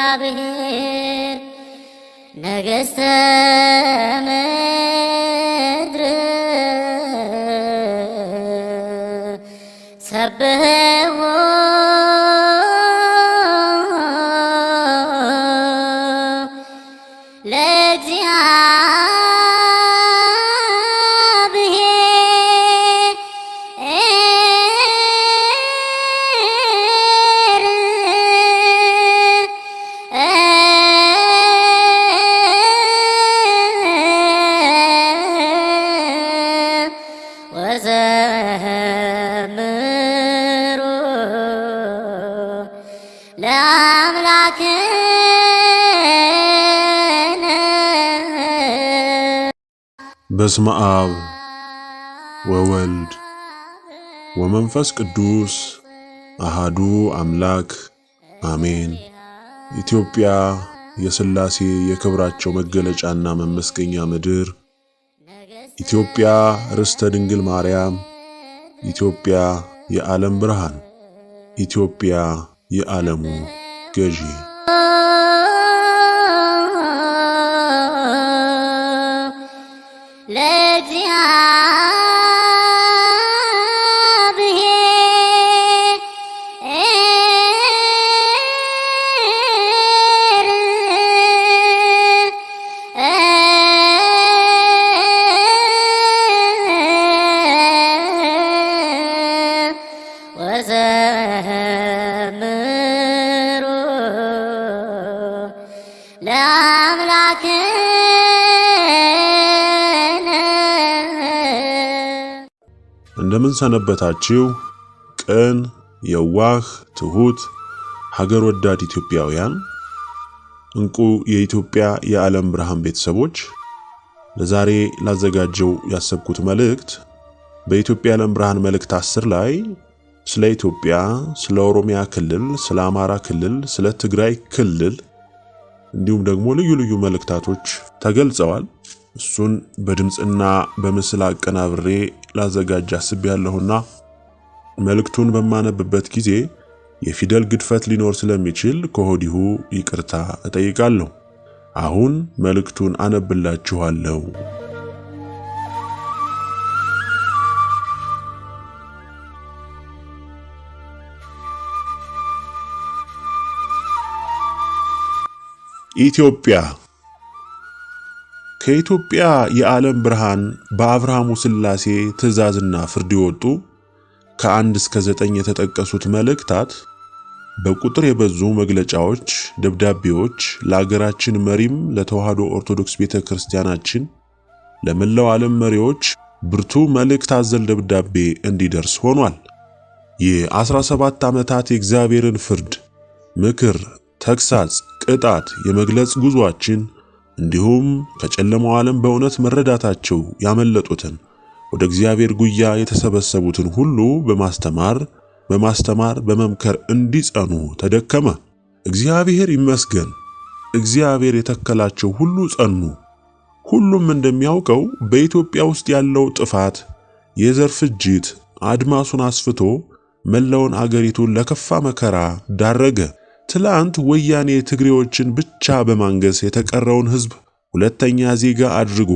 በእግዚአብሔር ነገሥተ ምድር ሰብሕዎ በስመ አብ ወወልድ ወመንፈስ ቅዱስ አሃዱ አምላክ አሜን። ኢትዮጵያ የሥላሴ የክብራቸው መገለጫና መመስገኛ ምድር፣ ኢትዮጵያ ርስተ ድንግል ማርያም፣ ኢትዮጵያ የዓለም ብርሃን፣ ኢትዮጵያ የዓለሙ ገዢ። እንደምን ሰነበታችሁ? ቅን የዋህ ትሁት ሀገር ወዳድ ኢትዮጵያውያን፣ እንቁ የኢትዮጵያ የዓለም ብርሃን ቤተሰቦች፣ ለዛሬ ላዘጋጀው ያሰብኩት መልእክት በኢትዮጵያ የዓለም ብርሃን መልእክት 10 ላይ ስለ ኢትዮጵያ፣ ስለ ኦሮሚያ ክልል፣ ስለ አማራ ክልል፣ ስለ ትግራይ ክልል እንዲሁም ደግሞ ልዩ ልዩ መልእክታቶች ተገልጸዋል። እሱን በድምጽና በምስል አቀናብሬ ላዘጋጅ አስቤያለሁና መልእክቱን በማነብበት ጊዜ የፊደል ግድፈት ሊኖር ስለሚችል ከሆዲሁ ይቅርታ እጠይቃለሁ። አሁን መልእክቱን አነብላችኋለሁ። ኢትዮጵያ ከኢትዮጵያ የዓለም ብርሃን በአብርሃሙ ሥላሴ ትእዛዝና ፍርድ የወጡ ከ1 እስከ 9 የተጠቀሱት መልእክታት በቁጥር የበዙ መግለጫዎች፣ ደብዳቤዎች ለአገራችን መሪም ለተዋህዶ ኦርቶዶክስ ቤተክርስቲያናችን ለመላው ዓለም መሪዎች ብርቱ መልእክት አዘል ደብዳቤ እንዲደርስ ሆኗል። የ17 ዓመታት የእግዚአብሔርን ፍርድ፣ ምክር፣ ተግሳጽ፣ ቅጣት የመግለጽ ጉዟችን እንዲሁም ከጨለማው ዓለም በእውነት መረዳታቸው ያመለጡትን ወደ እግዚአብሔር ጉያ የተሰበሰቡትን ሁሉ በማስተማር በመምከር እንዲጸኑ ተደከመ። እግዚአብሔር ይመስገን። እግዚአብሔር የተከላቸው ሁሉ ጸኑ። ሁሉም እንደሚያውቀው በኢትዮጵያ ውስጥ ያለው ጥፋት፣ የዘር ፍጅት አድማሱን አስፍቶ መላውን አገሪቱን ለከፋ መከራ ዳረገ። ትላንት ወያኔ ትግሬዎችን ብቻ በማንገስ የተቀረውን ሕዝብ ሁለተኛ ዜጋ አድርጎ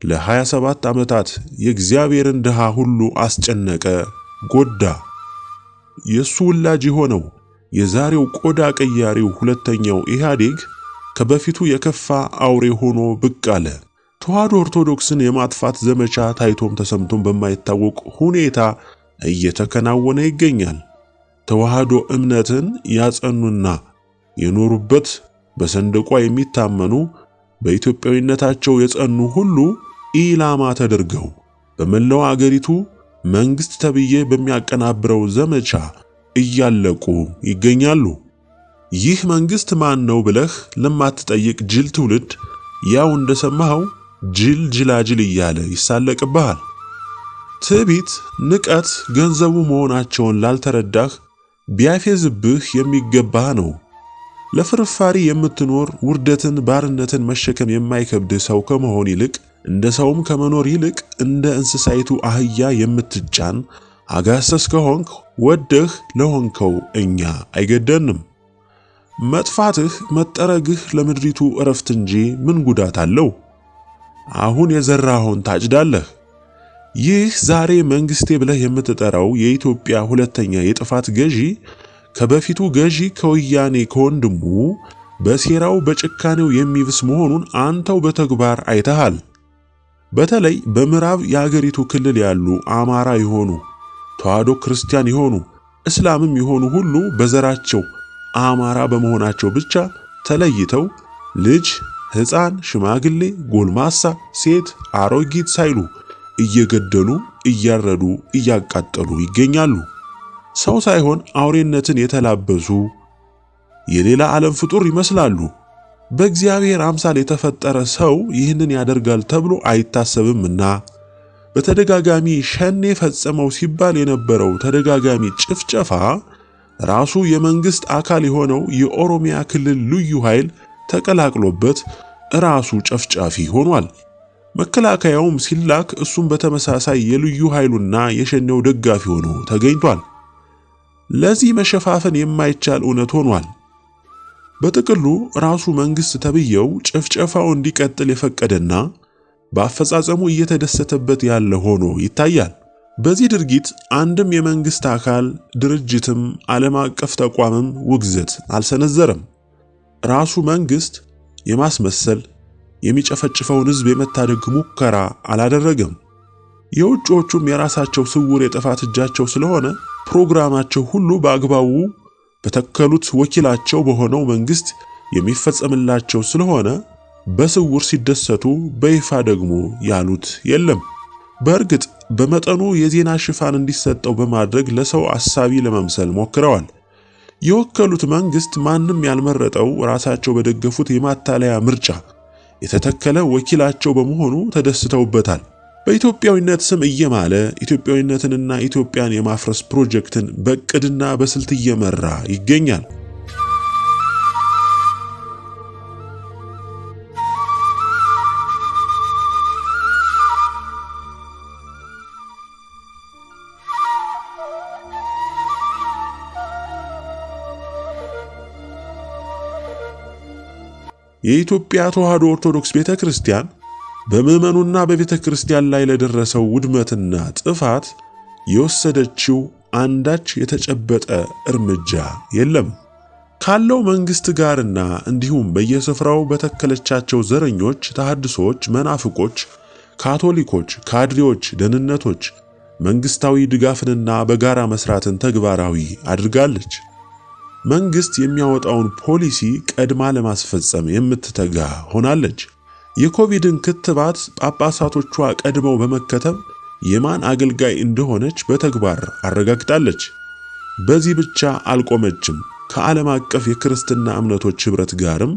ለ27 ዓመታት የእግዚአብሔርን ድሃ ሁሉ አስጨነቀ፣ ጎዳ። የሱ ውላጅ የሆነው የዛሬው ቆዳ ቀያሪው ሁለተኛው ኢህአዴግ ከበፊቱ የከፋ አውሬ ሆኖ ብቅ አለ። ተዋህዶ ኦርቶዶክስን የማጥፋት ዘመቻ ታይቶም ተሰምቶም በማይታወቅ ሁኔታ እየተከናወነ ይገኛል። ተዋህዶ እምነትን ያጸኑና የኖሩበት በሰንደቋ የሚታመኑ በኢትዮጵያዊነታቸው የጸኑ ሁሉ ኢላማ ተደርገው በመላው አገሪቱ መንግስት ተብዬ በሚያቀናብረው ዘመቻ እያለቁ ይገኛሉ። ይህ መንግስት ማን ነው ብለህ ለማትጠይቅ ጅል ትውልድ ያው እንደሰማኸው ጅል ጅላጅል እያለ ይሳለቅብሃል። ትዕቢት፣ ንቀት ገንዘቡ መሆናቸውን ላልተረዳህ ቢያፌዝብህ የሚገባህ ነው። ለፍርፋሪ የምትኖር ውርደትን፣ ባርነትን መሸከም የማይከብድ ሰው ከመሆን ይልቅ እንደ ሰውም ከመኖር ይልቅ እንደ እንስሳይቱ አህያ የምትጫን አጋሰስ ከሆንክ ወደህ ለሆንከው እኛ አይገደንም። መጥፋትህ መጠረግህ ለምድሪቱ እረፍት እንጂ ምን ጉዳት አለው? አሁን የዘራኸውን ታጭዳለህ። ይህ ዛሬ መንግስቴ ብለህ የምትጠራው የኢትዮጵያ ሁለተኛ የጥፋት ገዢ ከበፊቱ ገዢ ከወያኔ ከወንድሙ በሴራው በጭካኔው የሚብስ መሆኑን አንተው በተግባር አይተሃል። በተለይ በምዕራብ የአገሪቱ ክልል ያሉ አማራ የሆኑ ተዋህዶ ክርስቲያን የሆኑ እስላምም የሆኑ ሁሉ በዘራቸው አማራ በመሆናቸው ብቻ ተለይተው ልጅ፣ ሕፃን፣ ሽማግሌ፣ ጎልማሳ፣ ሴት፣ አሮጊት ሳይሉ እየገደሉ እያረዱ እያቃጠሉ ይገኛሉ። ሰው ሳይሆን አውሬነትን የተላበሱ የሌላ ዓለም ፍጡር ይመስላሉ። በእግዚአብሔር አምሳል የተፈጠረ ሰው ይህንን ያደርጋል ተብሎ አይታሰብምና በተደጋጋሚ ሸኔ ፈጸመው ሲባል የነበረው ተደጋጋሚ ጭፍጨፋ ራሱ የመንግስት አካል የሆነው የኦሮሚያ ክልል ልዩ ኃይል ተቀላቅሎበት ራሱ ጨፍጫፊ ሆኗል። መከላከያውም ሲላክ እሱም በተመሳሳይ የልዩ ኃይሉና የሸኔው ደጋፊ ሆኖ ተገኝቷል። ለዚህ መሸፋፈን የማይቻል እውነት ሆኗል። በጥቅሉ ራሱ መንግስት ተብየው ጭፍጨፋው እንዲቀጥል የፈቀደና በአፈጻጸሙ እየተደሰተበት ያለ ሆኖ ይታያል። በዚህ ድርጊት አንድም የመንግስት አካል ድርጅትም ዓለም አቀፍ ተቋምም ውግዘት አልሰነዘረም። ራሱ መንግስት የማስመሰል የሚጨፈጭፈውን ህዝብ የመታደግ ሙከራ አላደረገም። የውጭዎቹም የራሳቸው ስውር የጥፋት እጃቸው ስለሆነ ፕሮግራማቸው ሁሉ በአግባቡ በተከሉት ወኪላቸው በሆነው መንግስት የሚፈጸምላቸው ስለሆነ በስውር ሲደሰቱ በይፋ ደግሞ ያሉት የለም። በእርግጥ በመጠኑ የዜና ሽፋን እንዲሰጠው በማድረግ ለሰው አሳቢ ለመምሰል ሞክረዋል። የወከሉት መንግስት ማንም ያልመረጠው ራሳቸው በደገፉት የማታለያ ምርጫ የተተከለ ወኪላቸው በመሆኑ ተደስተውበታል። በኢትዮጵያዊነት ስም እየማለ ኢትዮጵያዊነትንና ኢትዮጵያን የማፍረስ ፕሮጀክትን በእቅድና በስልት እየመራ ይገኛል። የኢትዮጵያ ተዋህዶ ኦርቶዶክስ ቤተክርስቲያን በምዕመኑና በቤተክርስቲያን ላይ ለደረሰው ውድመትና ጥፋት የወሰደችው አንዳች የተጨበጠ እርምጃ የለም። ካለው መንግስት ጋርና እንዲሁም በየስፍራው በተከለቻቸው ዘረኞች፣ ተሐድሶች፣ መናፍቆች፣ ካቶሊኮች፣ ካድሬዎች፣ ደህንነቶች መንግስታዊ ድጋፍንና በጋራ መስራትን ተግባራዊ አድርጋለች። መንግስት የሚያወጣውን ፖሊሲ ቀድማ ለማስፈጸም የምትተጋ ሆናለች። የኮቪድን ክትባት ጳጳሳቶቿ ቀድመው በመከተብ የማን አገልጋይ እንደሆነች በተግባር አረጋግጣለች። በዚህ ብቻ አልቆመችም። ከዓለም አቀፍ የክርስትና እምነቶች ኅብረት ጋርም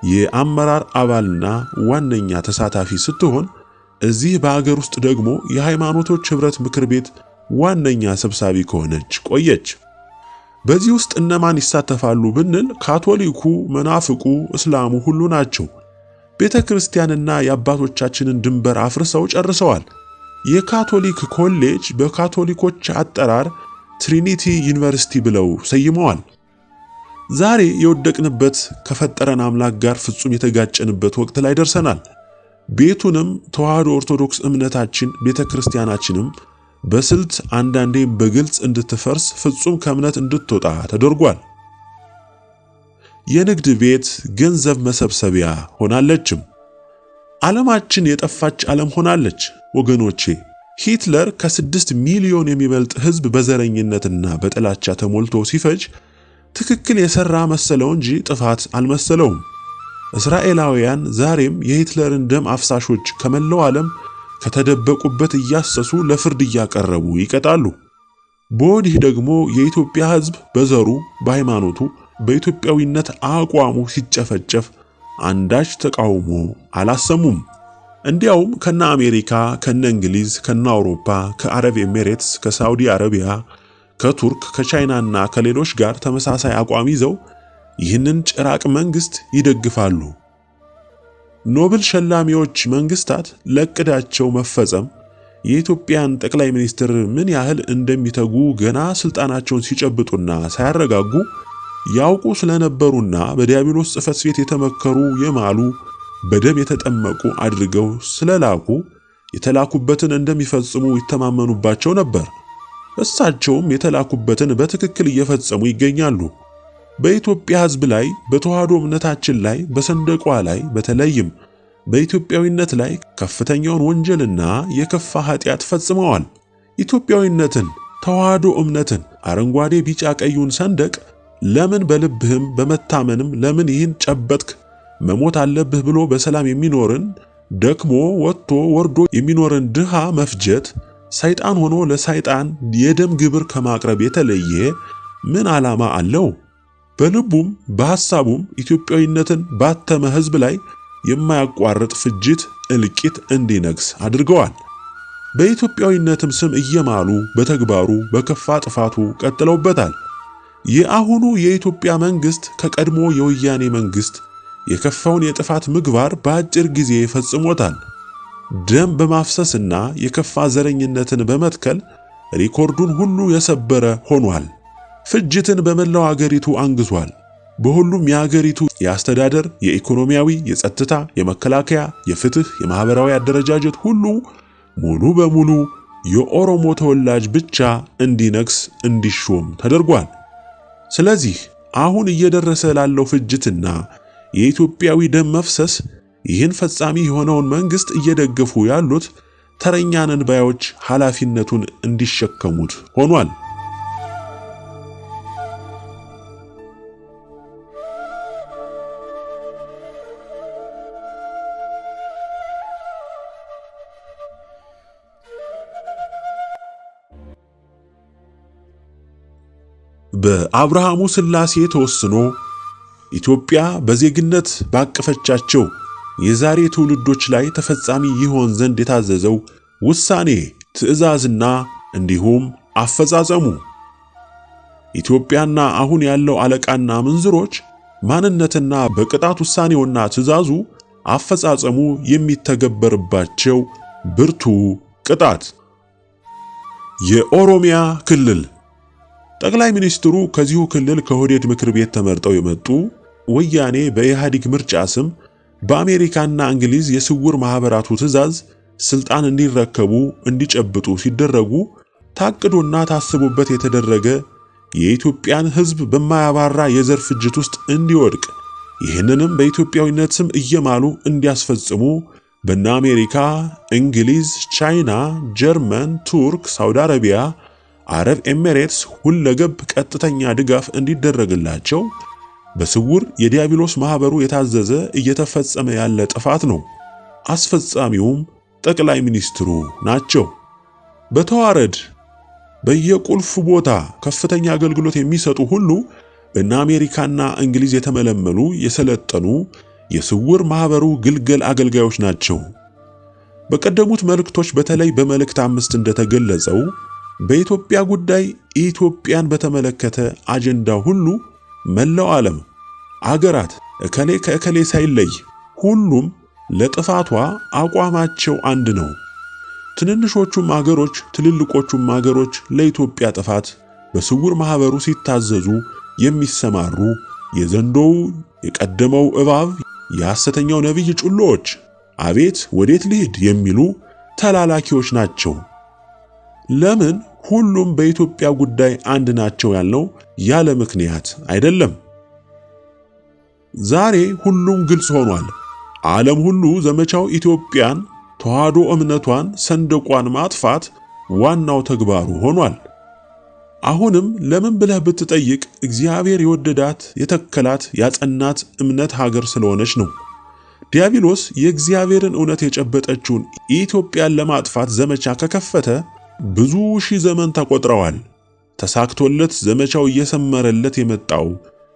የአመራር አባልና ዋነኛ ተሳታፊ ስትሆን እዚህ በአገር ውስጥ ደግሞ የሃይማኖቶች ኅብረት ምክር ቤት ዋነኛ ሰብሳቢ ከሆነች ቆየች። በዚህ ውስጥ እነማን ይሳተፋሉ ብንል ካቶሊኩ፣ መናፍቁ፣ እስላሙ ሁሉ ናቸው። ቤተ ክርስቲያንና የአባቶቻችንን ድንበር አፍርሰው ጨርሰዋል። የካቶሊክ ኮሌጅ በካቶሊኮች አጠራር ትሪኒቲ ዩኒቨርሲቲ ብለው ሰይመዋል። ዛሬ የወደቅንበት ከፈጠረን አምላክ ጋር ፍጹም የተጋጨንበት ወቅት ላይ ደርሰናል። ቤቱንም ተዋህዶ ኦርቶዶክስ እምነታችን ቤተ ክርስቲያናችንም በስልት አንዳንዴ በግልጽ እንድትፈርስ ፍጹም ከእምነት እንድትወጣ ተደርጓል። የንግድ ቤት ገንዘብ መሰብሰቢያ ሆናለችም። ዓለማችን የጠፋች ዓለም ሆናለች። ወገኖቼ ሂትለር ከ6 ሚሊዮን የሚበልጥ ሕዝብ በዘረኝነትና በጥላቻ ተሞልቶ ሲፈጅ ትክክል የሰራ መሰለው እንጂ ጥፋት አልመሰለውም። እስራኤላውያን ዛሬም የሂትለርን ደም አፍሳሾች ከመላው ዓለም ከተደበቁበት እያሰሱ ለፍርድ እያቀረቡ ይቀጣሉ። በወዲህ ደግሞ የኢትዮጵያ ሕዝብ በዘሩ፣ በሃይማኖቱ፣ በኢትዮጵያዊነት አቋሙ ሲጨፈጨፍ አንዳች ተቃውሞ አላሰሙም። እንዲያውም ከነ አሜሪካ፣ ከነ እንግሊዝ፣ ከነ አውሮፓ፣ ከአረብ ኤሚሬትስ፣ ከሳውዲ አረቢያ፣ ከቱርክ፣ ከቻይናና ከሌሎች ጋር ተመሳሳይ አቋም ይዘው ይህንን ጭራቅ መንግስት ይደግፋሉ። ኖብል ሸላሚዎች መንግስታት ለቅዳቸው መፈጸም የኢትዮጵያን ጠቅላይ ሚኒስትር ምን ያህል እንደሚተጉ ገና ስልጣናቸውን ሲጨብጡና ሳያረጋጉ ያውቁ ስለነበሩና በዲያብሎስ ጽሕፈት ቤት የተመከሩ የማሉ በደም የተጠመቁ አድርገው ስለላኩ የተላኩበትን እንደሚፈጽሙ ይተማመኑባቸው ነበር። እሳቸውም የተላኩበትን በትክክል እየፈጸሙ ይገኛሉ። በኢትዮጵያ ሕዝብ ላይ፣ በተዋህዶ እምነታችን ላይ፣ በሰንደቋ ላይ፣ በተለይም በኢትዮጵያዊነት ላይ ከፍተኛውን ወንጀልና የከፋ ኃጢአት ፈጽመዋል። ኢትዮጵያዊነትን፣ ተዋህዶ እምነትን፣ አረንጓዴ ቢጫ ቀዩን ሰንደቅ ለምን በልብህም በመታመንም ለምን ይህን ጨበጥክ መሞት አለብህ ብሎ በሰላም የሚኖርን ደክሞ ወጥቶ ወርዶ የሚኖርን ድሃ መፍጀት ሰይጣን ሆኖ ለሰይጣን የደም ግብር ከማቅረብ የተለየ ምን ዓላማ አለው? በልቡም በሐሳቡም ኢትዮጵያዊነትን ባተመ ሕዝብ ላይ የማያቋርጥ ፍጅት፣ እልቂት እንዲነግስ አድርገዋል። በኢትዮጵያዊነትም ስም እየማሉ በተግባሩ በከፋ ጥፋቱ ቀጥለውበታል። የአሁኑ የኢትዮጵያ መንግስት ከቀድሞ የወያኔ መንግስት የከፋውን የጥፋት ምግባር በአጭር ጊዜ ፈጽሞታል። ደም በማፍሰስና የከፋ ዘረኝነትን በመትከል ሪኮርዱን ሁሉ የሰበረ ሆኗል። ፍጅትን በመላው አገሪቱ አንግሷል። በሁሉም የአገሪቱ የአስተዳደር፣ የኢኮኖሚያዊ፣ የጸጥታ፣ የመከላከያ፣ የፍትህ፣ የማህበራዊ አደረጃጀት ሁሉ ሙሉ በሙሉ የኦሮሞ ተወላጅ ብቻ እንዲነግስ እንዲሾም ተደርጓል። ስለዚህ አሁን እየደረሰ ላለው ፍጅትና የኢትዮጵያዊ ደም መፍሰስ ይህን ፈጻሚ የሆነውን መንግስት እየደገፉ ያሉት ተረኛ ነን ባዮች ኃላፊነቱን እንዲሸከሙት ሆኗል። በአብርሃሙ ሥላሴ ተወስኖ ኢትዮጵያ በዜግነት ባቀፈቻቸው የዛሬ ትውልዶች ላይ ተፈጻሚ ይሆን ዘንድ የታዘዘው ውሳኔ፣ ትዕዛዝና እንዲሁም አፈጻጸሙ ኢትዮጵያና አሁን ያለው አለቃና ምንዝሮች ማንነትና በቅጣት ውሳኔውና ትዕዛዙ አፈጻጸሙ የሚተገበርባቸው ብርቱ ቅጣት። የኦሮሚያ ክልል ጠቅላይ ሚኒስትሩ ከዚሁ ክልል ከኦህዴድ ምክር ቤት ተመርጠው የመጡ ወያኔ በኢህአዴግ ምርጫ ስም በአሜሪካና እንግሊዝ የስውር ማህበራቱ ትዕዛዝ ስልጣን እንዲረከቡ እንዲጨብጡ ሲደረጉ ታቅዶና ታስቦበት የተደረገ የኢትዮጵያን ሕዝብ በማያባራ የዘር ፍጅት ውስጥ እንዲወድቅ ይህንንም በኢትዮጵያዊነት ስም እየማሉ እንዲያስፈጽሙ በእነ አሜሪካ፣ እንግሊዝ፣ ቻይና፣ ጀርመን፣ ቱርክ፣ ሳውዲ አረቢያ፣ አረብ ኤሚሬትስ ሁለገብ ቀጥተኛ ድጋፍ እንዲደረግላቸው በስውር የዲያብሎስ ማህበሩ የታዘዘ እየተፈጸመ ያለ ጥፋት ነው። አስፈጻሚውም ጠቅላይ ሚኒስትሩ ናቸው። በተዋረድ በየቁልፍ ቦታ ከፍተኛ አገልግሎት የሚሰጡ ሁሉ በእነ አሜሪካና እንግሊዝ የተመለመሉ የሰለጠኑ የስውር ማህበሩ ግልገል አገልጋዮች ናቸው። በቀደሙት መልእክቶች በተለይ በመልእክት 5 እንደተገለጸው በኢትዮጵያ ጉዳይ ኢትዮጵያን በተመለከተ አጀንዳ ሁሉ መላው ዓለም አገራት እከሌ ከእከሌ ሳይለይ ሁሉም ለጥፋቷ አቋማቸው አንድ ነው። ትንንሾቹም አገሮች ትልልቆቹም አገሮች ለኢትዮጵያ ጥፋት በስውር ማህበሩ ሲታዘዙ የሚሰማሩ የዘንዶው የቀደመው እባብ የሐሰተኛው ነቢይ ጩሎዎች አቤት ወዴት ልሂድ የሚሉ ተላላኪዎች ናቸው። ለምን ሁሉም በኢትዮጵያ ጉዳይ አንድ ናቸው ያልነው ያለ ምክንያት አይደለም። ዛሬ ሁሉም ግልጽ ሆኗል። ዓለም ሁሉ ዘመቻው ኢትዮጵያን፣ ተዋህዶ እምነቷን፣ ሰንደቋን ማጥፋት ዋናው ተግባሩ ሆኗል። አሁንም ለምን ብለህ ብትጠይቅ እግዚአብሔር የወደዳት የተከላት ያጸናት እምነት ሀገር ስለሆነች ነው። ዲያብሎስ የእግዚአብሔርን እውነት የጨበጠችውን ኢትዮጵያን ለማጥፋት ዘመቻ ከከፈተ ብዙ ሺህ ዘመን ተቆጥረዋል። ተሳክቶለት ዘመቻው እየሰመረለት የመጣው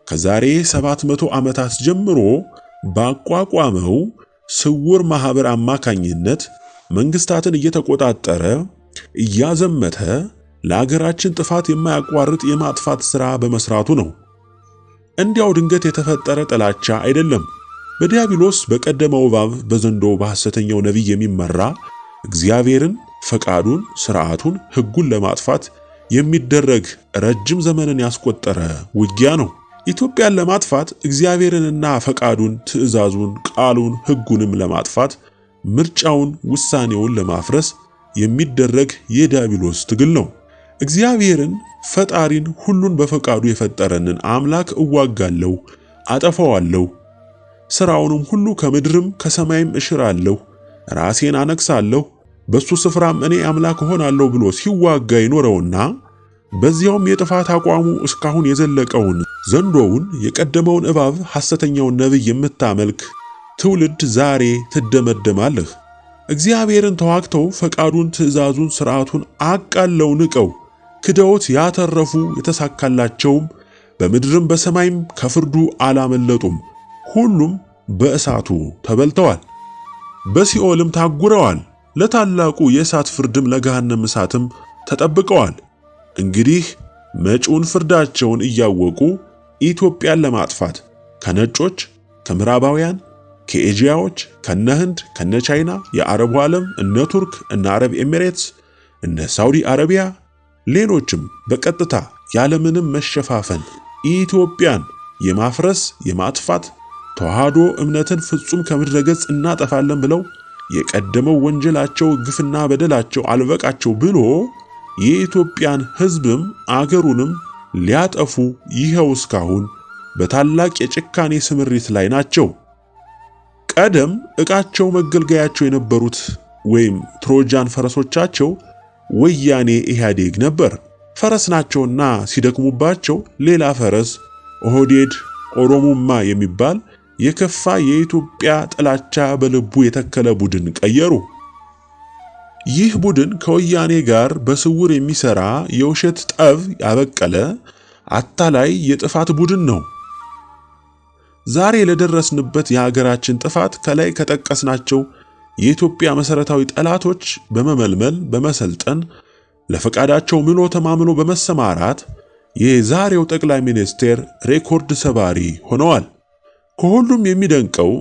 ከዛሬ 700 ዓመታት ጀምሮ ባቋቋመው ስውር ማህበር አማካኝነት መንግስታትን እየተቆጣጠረ እያዘመተ ለአገራችን ጥፋት የማያቋርጥ የማጥፋት ሥራ በመስራቱ ነው። እንዲያው ድንገት የተፈጠረ ጥላቻ አይደለም። በዲያብሎስ በቀደመው እባብ በዘንዶው በሐሰተኛው ነቢይ የሚመራ እግዚአብሔርን፣ ፈቃዱን፣ ሥርዓቱን፣ ሕጉን ለማጥፋት የሚደረግ ረጅም ዘመንን ያስቆጠረ ውጊያ ነው። ኢትዮጵያን ለማጥፋት እግዚአብሔርንና ፈቃዱን፣ ትእዛዙን፣ ቃሉን፣ ሕጉንም ለማጥፋት ምርጫውን፣ ውሳኔውን ለማፍረስ የሚደረግ የዲያብሎስ ትግል ነው። እግዚአብሔርን ፈጣሪን ሁሉን በፈቃዱ የፈጠረንን አምላክ እዋጋለሁ፣ አጠፋዋለሁ፣ ሥራውንም ሁሉ ከምድርም ከሰማይም እሽራለሁ፣ ራሴን አነግሳለሁ፣ በሱ ስፍራም እኔ አምላክ እሆናለሁ ብሎ ሲዋጋ ይኖረውና በዚያውም የጥፋት አቋሙ እስካሁን የዘለቀውን ዘንዶውን የቀደመውን እባብ ሐሰተኛውን ነቢይ የምታመልክ ትውልድ ዛሬ ትደመደማለህ። እግዚአብሔርን ተዋግተው ፈቃዱን፣ ትእዛዙን፣ ሥርዓቱን አቃለው ንቀው ክደውት ያተረፉ የተሳካላቸውም በምድርም በሰማይም ከፍርዱ አላመለጡም። ሁሉም በእሳቱ ተበልተዋል፣ በሲኦልም ታጉረዋል። ለታላቁ የእሳት ፍርድም ለገሃነም እሳትም ተጠብቀዋል። እንግዲህ መጪውን ፍርዳቸውን እያወቁ ኢትዮጵያን ለማጥፋት ከነጮች፣ ከምዕራባውያን፣ ከኤዥያዎች፣ ከነህንድ፣ ከነቻይና፣ የአረቡ ዓለም እነ ቱርክ፣ እነ አረብ ኤሚሬትስ፣ እነ ሳውዲ አረቢያ፣ ሌሎችም በቀጥታ ያለምንም መሸፋፈን ኢትዮጵያን የማፍረስ የማጥፋት ተዋህዶ እምነትን ፍጹም ከምድረ ገጽ እናጠፋለን ብለው የቀደመው ወንጀላቸው ግፍና በደላቸው አልበቃቸው ብሎ የኢትዮጵያን ሕዝብም አገሩንም ሊያጠፉ ይኸው እስካሁን በታላቅ የጭካኔ ስምሪት ላይ ናቸው። ቀደም ዕቃቸው መገልገያቸው የነበሩት ወይም ትሮጃን ፈረሶቻቸው ወያኔ ኢህአዴግ ነበር። ፈረስ ናቸውና ሲደክሙባቸው ሌላ ፈረስ ኦህዴድ ኦሮሞማ የሚባል የከፋ የኢትዮጵያ ጥላቻ በልቡ የተከለ ቡድን ቀየሩ። ይህ ቡድን ከወያኔ ጋር በስውር የሚሰራ የውሸት ጠብ ያበቀለ አታላይ የጥፋት ቡድን ነው። ዛሬ ለደረስንበት የሀገራችን ጥፋት ከላይ ከጠቀስናቸው የኢትዮጵያ መሰረታዊ ጠላቶች በመመልመል በመሰልጠን ለፈቃዳቸው ምሎ ተማምሎ በመሰማራት የዛሬው ጠቅላይ ሚኒስቴር ሬኮርድ ሰባሪ ሆነዋል። ከሁሉም የሚደንቀው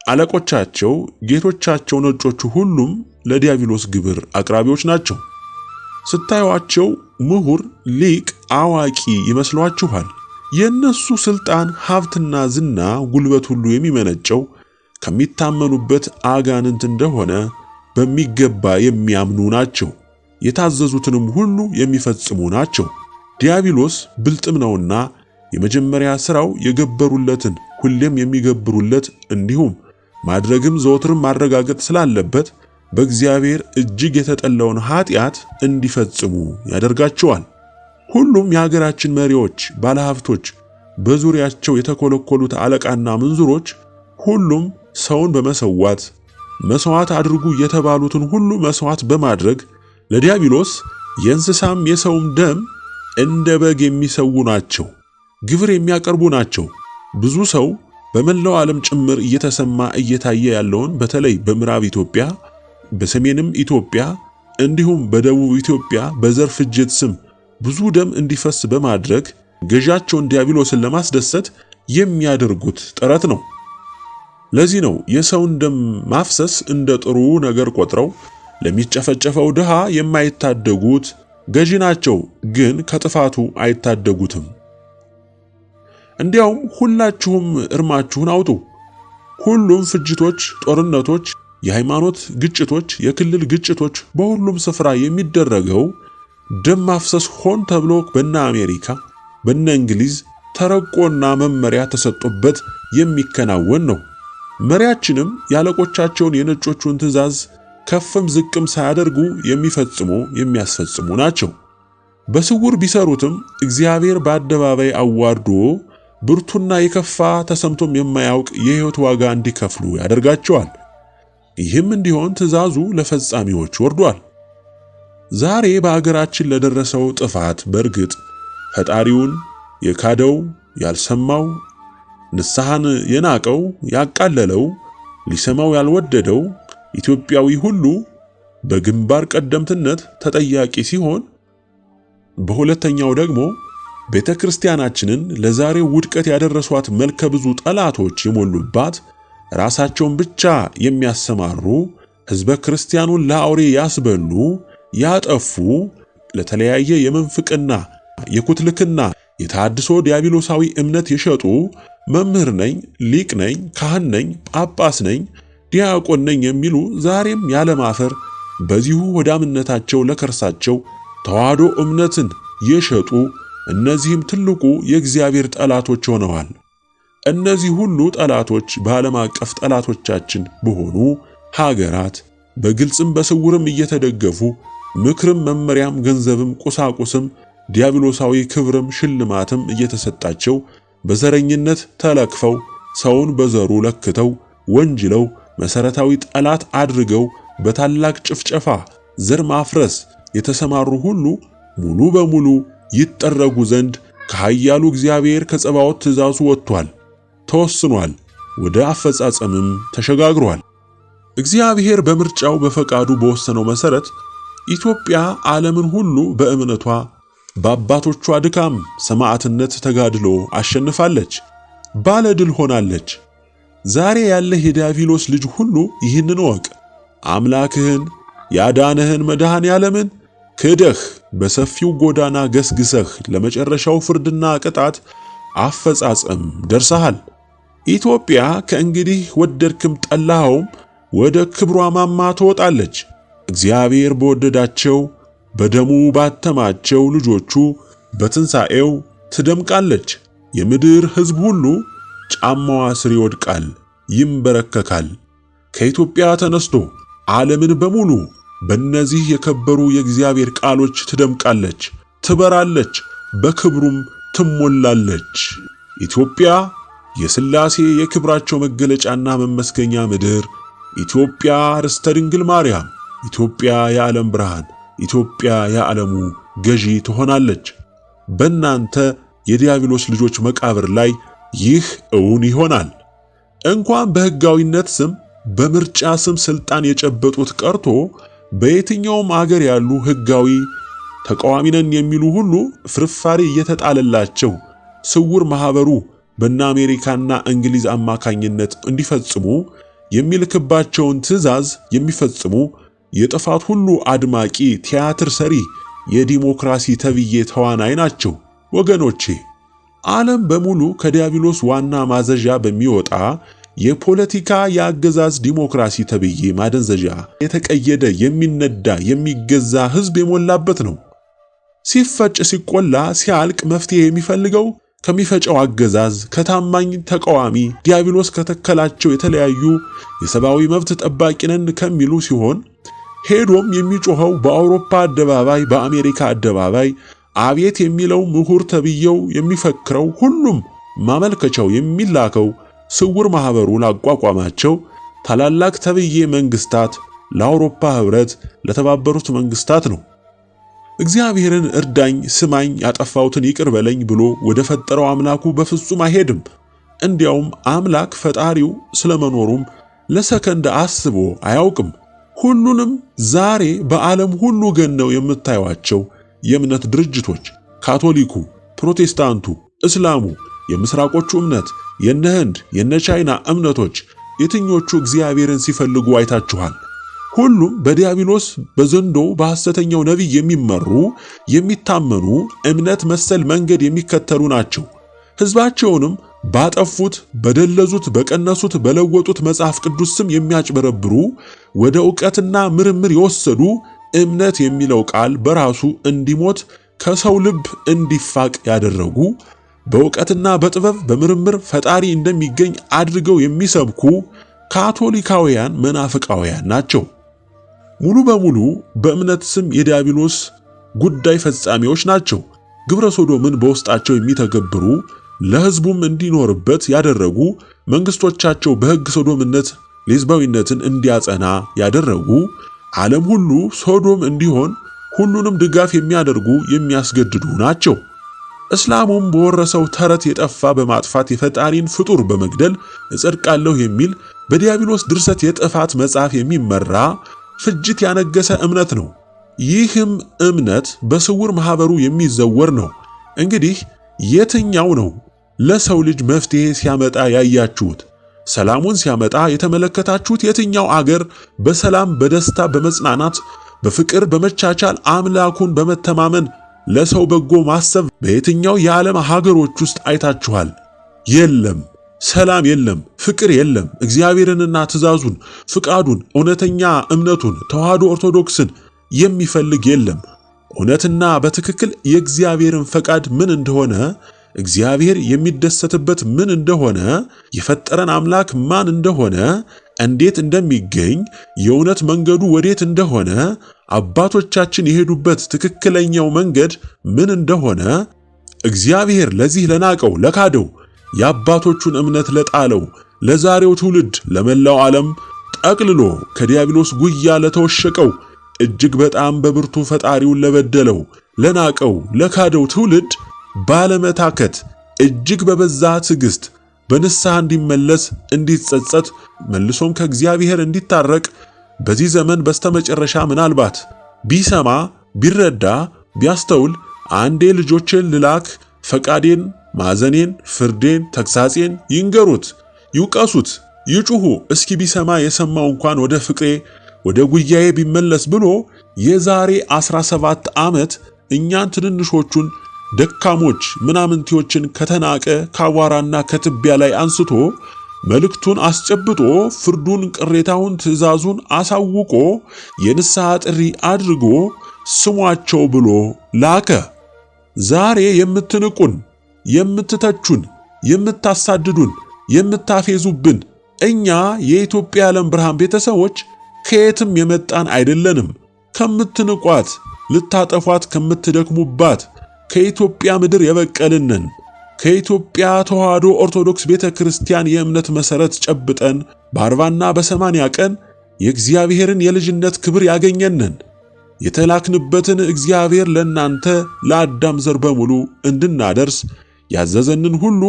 አለቆቻቸው፣ ጌቶቻቸው ነጮቹ ሁሉም ለዲያብሎስ ግብር አቅራቢዎች ናቸው። ስታዩአቸው ምሁር፣ ሊቅ፣ አዋቂ ይመስሏችኋል። የነሱ ስልጣን፣ ሀብትና ዝና፣ ጉልበት ሁሉ የሚመነጨው ከሚታመኑበት አጋንንት እንደሆነ በሚገባ የሚያምኑ ናቸው። የታዘዙትንም ሁሉ የሚፈጽሙ ናቸው። ዲያብሎስ ብልጥም ነውና የመጀመሪያ ሥራው የገበሩለትን ሁሌም የሚገብሩለት እንዲሁም ማድረግም ዘወትርም ማረጋገጥ ስላለበት በእግዚአብሔር እጅግ የተጠላውን ኃጢአት እንዲፈጽሙ ያደርጋቸዋል። ሁሉም የሀገራችን መሪዎች፣ ባለሀብቶች፣ በዙሪያቸው የተኮለኮሉት አለቃና ምንዝሮች ሁሉም ሰውን በመሰዋት መስዋዕት አድርጉ የተባሉትን ሁሉ መስዋዕት በማድረግ ለዲያብሎስ የእንስሳም የሰውም ደም እንደ በግ የሚሰዉ ናቸው። ግብር የሚያቀርቡ ናቸው። ብዙ ሰው በመላው ዓለም ጭምር እየተሰማ እየታየ ያለውን በተለይ በምዕራብ ኢትዮጵያ፣ በሰሜንም ኢትዮጵያ እንዲሁም በደቡብ ኢትዮጵያ በዘር ፍጅት ስም ብዙ ደም እንዲፈስ በማድረግ ገዣቸውን ዲያብሎስን ለማስደሰት የሚያደርጉት ጥረት ነው። ለዚህ ነው የሰውን ደም ማፍሰስ እንደ ጥሩ ነገር ቆጥረው ለሚጨፈጨፈው ድሃ የማይታደጉት። ገዢ ናቸው፣ ግን ከጥፋቱ አይታደጉትም። እንዲያውም ሁላችሁም እርማችሁን አውጡ። ሁሉም ፍጅቶች፣ ጦርነቶች፣ የሃይማኖት ግጭቶች፣ የክልል ግጭቶች በሁሉም ስፍራ የሚደረገው ደም ማፍሰስ ሆን ተብሎ በነ አሜሪካ በነ እንግሊዝ ተረቆና መመሪያ ተሰጥቶበት የሚከናወን ነው። መሪያችንም ያለቆቻቸውን የነጮቹን ትዕዛዝ ከፍም ዝቅም ሳያደርጉ የሚፈጽሙ የሚያስፈጽሙ ናቸው። በስውር ቢሰሩትም እግዚአብሔር በአደባባይ አዋርዶ ብርቱና የከፋ ተሰምቶም የማያውቅ የሕይወት ዋጋ እንዲከፍሉ ያደርጋቸዋል። ይህም እንዲሆን ትዕዛዙ ለፈጻሚዎች ወርዷል። ዛሬ በአገራችን ለደረሰው ጥፋት በእርግጥ ፈጣሪውን የካደው ያልሰማው፣ ንስሐን የናቀው ያቃለለው፣ ሊሰማው ያልወደደው ኢትዮጵያዊ ሁሉ በግንባር ቀደምትነት ተጠያቂ ሲሆን፣ በሁለተኛው ደግሞ ቤተክርስቲያናችንን ለዛሬው ውድቀት ያደረሷት መልከ ብዙ ጠላቶች የሞሉባት ራሳቸውን ብቻ የሚያሰማሩ ሕዝበ ክርስቲያኑን ለአውሬ ያስበሉ ያጠፉ ለተለያየ የመንፍቅና የኩትልክና የታድሶ ዲያብሎሳዊ እምነት የሸጡ መምህር ነኝ፣ ሊቅ ነኝ፣ ካህን ነኝ፣ ጳጳስ ነኝ፣ ዲያቆን ነኝ የሚሉ ዛሬም ያለማፈር በዚሁ ወዳምነታቸው ለከርሳቸው ተዋህዶ እምነትን የሸጡ እነዚህም ትልቁ የእግዚአብሔር ጠላቶች ሆነዋል። እነዚህ ሁሉ ጠላቶች በዓለም አቀፍ ጠላቶቻችን በሆኑ ሀገራት በግልጽም በስውርም እየተደገፉ ምክርም መመሪያም ገንዘብም ቁሳቁስም ዲያብሎሳዊ ክብርም ሽልማትም እየተሰጣቸው በዘረኝነት ተለክፈው ሰውን በዘሩ ለክተው ወንጅለው መሰረታዊ ጠላት አድርገው በታላቅ ጭፍጨፋ ዘር ማፍረስ የተሰማሩ ሁሉ ሙሉ በሙሉ ይጠረጉ ዘንድ ከኃያሉ እግዚአብሔር ከጸባዖት ትእዛዙ ወጥቷል፣ ተወስኗል፣ ወደ አፈጻጸምም ተሸጋግሯል። እግዚአብሔር በምርጫው በፈቃዱ በወሰነው መሰረት ኢትዮጵያ ዓለምን ሁሉ በእምነቷ በአባቶቿ ድካም ሰማዕትነት ተጋድሎ አሸንፋለች፣ ባለድል ሆናለች። ዛሬ ያለህ የዲያብሎስ ልጅ ሁሉ ይህንን ወቅ አምላክህን ያዳነህን መድኃኔዓለምን ክደህ በሰፊው ጎዳና ገስግሰህ ለመጨረሻው ፍርድና ቅጣት አፈጻጸም ደርሰሃል። ኢትዮጵያ ከእንግዲህ ወደድክም ጠላኸውም ወደ ክብሯ ማማ ትወጣለች። እግዚአብሔር በወደዳቸው በደሙ ባተማቸው ልጆቹ በትንሣኤው ትደምቃለች። የምድር ሕዝብ ሁሉ ጫማዋ ስር ይወድቃል፣ ይንበረከካል። ከኢትዮጵያ ተነስቶ ዓለምን በሙሉ በእነዚህ የከበሩ የእግዚአብሔር ቃሎች ትደምቃለች፣ ትበራለች፣ በክብሩም ትሞላለች። ኢትዮጵያ የሥላሴ የክብራቸው መገለጫና መመስገኛ ምድር፣ ኢትዮጵያ ርስተ ድንግል ማርያም፣ ኢትዮጵያ የዓለም ብርሃን፣ ኢትዮጵያ የዓለሙ ገዢ ትሆናለች። በእናንተ የዲያብሎስ ልጆች መቃብር ላይ ይህ እውን ይሆናል። እንኳን በሕጋዊነት ስም በምርጫ ስም ስልጣን የጨበጡት ቀርቶ በየትኛውም አገር ያሉ ሕጋዊ ተቃዋሚ ነን የሚሉ ሁሉ ፍርፋሪ እየተጣለላቸው ስውር ማህበሩ በእነ አሜሪካና እንግሊዝ አማካኝነት እንዲፈጽሙ የሚልክባቸውን ትዕዛዝ የሚፈጽሙ የጥፋት ሁሉ አድማቂ ቲያትር ሰሪ የዲሞክራሲ ተብዬ ተዋናይ ናቸው። ወገኖቼ ዓለም በሙሉ ከዲያብሎስ ዋና ማዘዣ በሚወጣ የፖለቲካ የአገዛዝ ዲሞክራሲ ተብዬ ማደንዘዣ የተቀየደ የሚነዳ የሚገዛ ሕዝብ የሞላበት ነው። ሲፈጭ ሲቆላ ሲያልቅ መፍትሄ የሚፈልገው ከሚፈጨው አገዛዝ ከታማኝ ተቃዋሚ ዲያብሎስ ከተከላቸው የተለያዩ የሰብአዊ መብት ጠባቂ ነን ከሚሉ ሲሆን ሄዶም የሚጮኸው በአውሮፓ አደባባይ በአሜሪካ አደባባይ አቤት የሚለው ምሁር ተብየው የሚፈክረው ሁሉም ማመልከቻው የሚላከው ስውር ማህበሩ ላቋቋማቸው ታላላቅ ተብዬ መንግስታት ለአውሮፓ ህብረት ለተባበሩት መንግስታት ነው። እግዚአብሔርን እርዳኝ ስማኝ ያጠፋውትን ይቅር በለኝ ብሎ ወደ ፈጠረው አምላኩ በፍጹም አይሄድም። እንዲያውም አምላክ ፈጣሪው ስለመኖሩም ለሰከንድ አስቦ አያውቅም። ሁሉንም ዛሬ በዓለም ሁሉ ገነው የምታዩዋቸው የእምነት ድርጅቶች ካቶሊኩ፣ ፕሮቴስታንቱ፣ እስላሙ፣ የምስራቆቹ እምነት፣ የነ ህንድ የነ ቻይና እምነቶች የትኞቹ እግዚአብሔርን ሲፈልጉ አይታችኋል? ሁሉም በዲያብሎስ በዘንዶ በሐሰተኛው ነቢይ የሚመሩ የሚታመኑ እምነት መሰል መንገድ የሚከተሉ ናቸው። ሕዝባቸውንም ባጠፉት በደለዙት በቀነሱት በለወጡት መጽሐፍ ቅዱስ ስም የሚያጭበረብሩ ወደ ዕውቀትና ምርምር የወሰዱ እምነት የሚለው ቃል በራሱ እንዲሞት ከሰው ልብ እንዲፋቅ ያደረጉ በዕውቀትና በጥበብ በምርምር ፈጣሪ እንደሚገኝ አድርገው የሚሰብኩ ካቶሊካውያን መናፍቃውያን ናቸው። ሙሉ በሙሉ በእምነት ስም የዲያብሎስ ጉዳይ ፈጻሚዎች ናቸው። ግብረ ሶዶምን በውስጣቸው የሚተገብሩ ለሕዝቡም እንዲኖርበት ያደረጉ መንግስቶቻቸው በሕግ ሶዶምነት ሌዝባዊነትን እንዲያጸና ያደረጉ ዓለም ሁሉ ሶዶም እንዲሆን ሁሉንም ድጋፍ የሚያደርጉ የሚያስገድዱ ናቸው። እስላሙም በወረሰው ተረት የጠፋ በማጥፋት የፈጣሪን ፍጡር በመግደል እጸድቃለሁ የሚል በዲያብሎስ ድርሰት የጥፋት መጽሐፍ የሚመራ ፍጅት ያነገሰ እምነት ነው። ይህም እምነት በስውር ማህበሩ የሚዘወር ነው። እንግዲህ የትኛው ነው ለሰው ልጅ መፍትሄ ሲያመጣ ያያችሁት? ሰላሙን ሲያመጣ የተመለከታችሁት የትኛው አገር በሰላም በደስታ በመጽናናት በፍቅር በመቻቻል አምላኩን በመተማመን ለሰው በጎ ማሰብ በየትኛው የዓለም ሀገሮች ውስጥ አይታችኋል? የለም። ሰላም የለም፣ ፍቅር የለም። እግዚአብሔርንና ትእዛዙን፣ ፍቃዱን፣ እውነተኛ እምነቱን ተዋህዶ ኦርቶዶክስን የሚፈልግ የለም። እውነትና በትክክል የእግዚአብሔርን ፈቃድ ምን እንደሆነ፣ እግዚአብሔር የሚደሰትበት ምን እንደሆነ፣ የፈጠረን አምላክ ማን እንደሆነ፣ እንዴት እንደሚገኝ፣ የእውነት መንገዱ ወዴት እንደሆነ፣ አባቶቻችን የሄዱበት ትክክለኛው መንገድ ምን እንደሆነ፣ እግዚአብሔር ለዚህ ለናቀው ለካደው የአባቶቹን እምነት ለጣለው ለዛሬው ትውልድ ለመላው ዓለም ጠቅልሎ ከዲያብሎስ ጉያ ለተወሸቀው እጅግ በጣም በብርቱ ፈጣሪውን ለበደለው ለናቀው ለካደው ትውልድ ባለመታከት እጅግ በበዛ ትዕግስት በንስሐ እንዲመለስ እንዲጸጸት መልሶም ከእግዚአብሔር እንዲታረቅ በዚህ ዘመን በስተመጨረሻ ምናልባት ቢሰማ ቢረዳ ቢያስተውል አንዴ ልጆችን ልላክ ፈቃዴን ማዘኔን ፍርዴን ተግሳጼን ይንገሩት ይውቀሱት ይጩሁ እስኪ ቢሰማ የሰማው እንኳን ወደ ፍቅሬ ወደ ጉያዬ ቢመለስ ብሎ የዛሬ 17 ዓመት እኛን ትንንሾቹን ደካሞች ምናምንቴዎችን ከተናቀ ካዋራና ከትቢያ ላይ አንስቶ መልእክቱን አስጨብጦ ፍርዱን ቅሬታውን ትእዛዙን አሳውቆ የንስሐ ጥሪ አድርጎ ስሟቸው ብሎ ላከ። ዛሬ የምትንቁን የምትተቹን የምታሳድዱን የምታፌዙብን እኛ የኢትዮጵያ ዓለም ብርሃን ቤተሰቦች ከየትም የመጣን አይደለንም። ከምትንቋት ልታጠፏት ከምትደክሙባት ከኢትዮጵያ ምድር የበቀልንን ከኢትዮጵያ ተዋህዶ ኦርቶዶክስ ቤተክርስቲያን የእምነት መሰረት ጨብጠን በ40ና በ80 ቀን የእግዚአብሔርን የልጅነት ክብር ያገኘንን የተላክንበትን እግዚአብሔር ለናንተ ለአዳም ዘር በሙሉ እንድናደርስ ያዘዘንን ሁሉ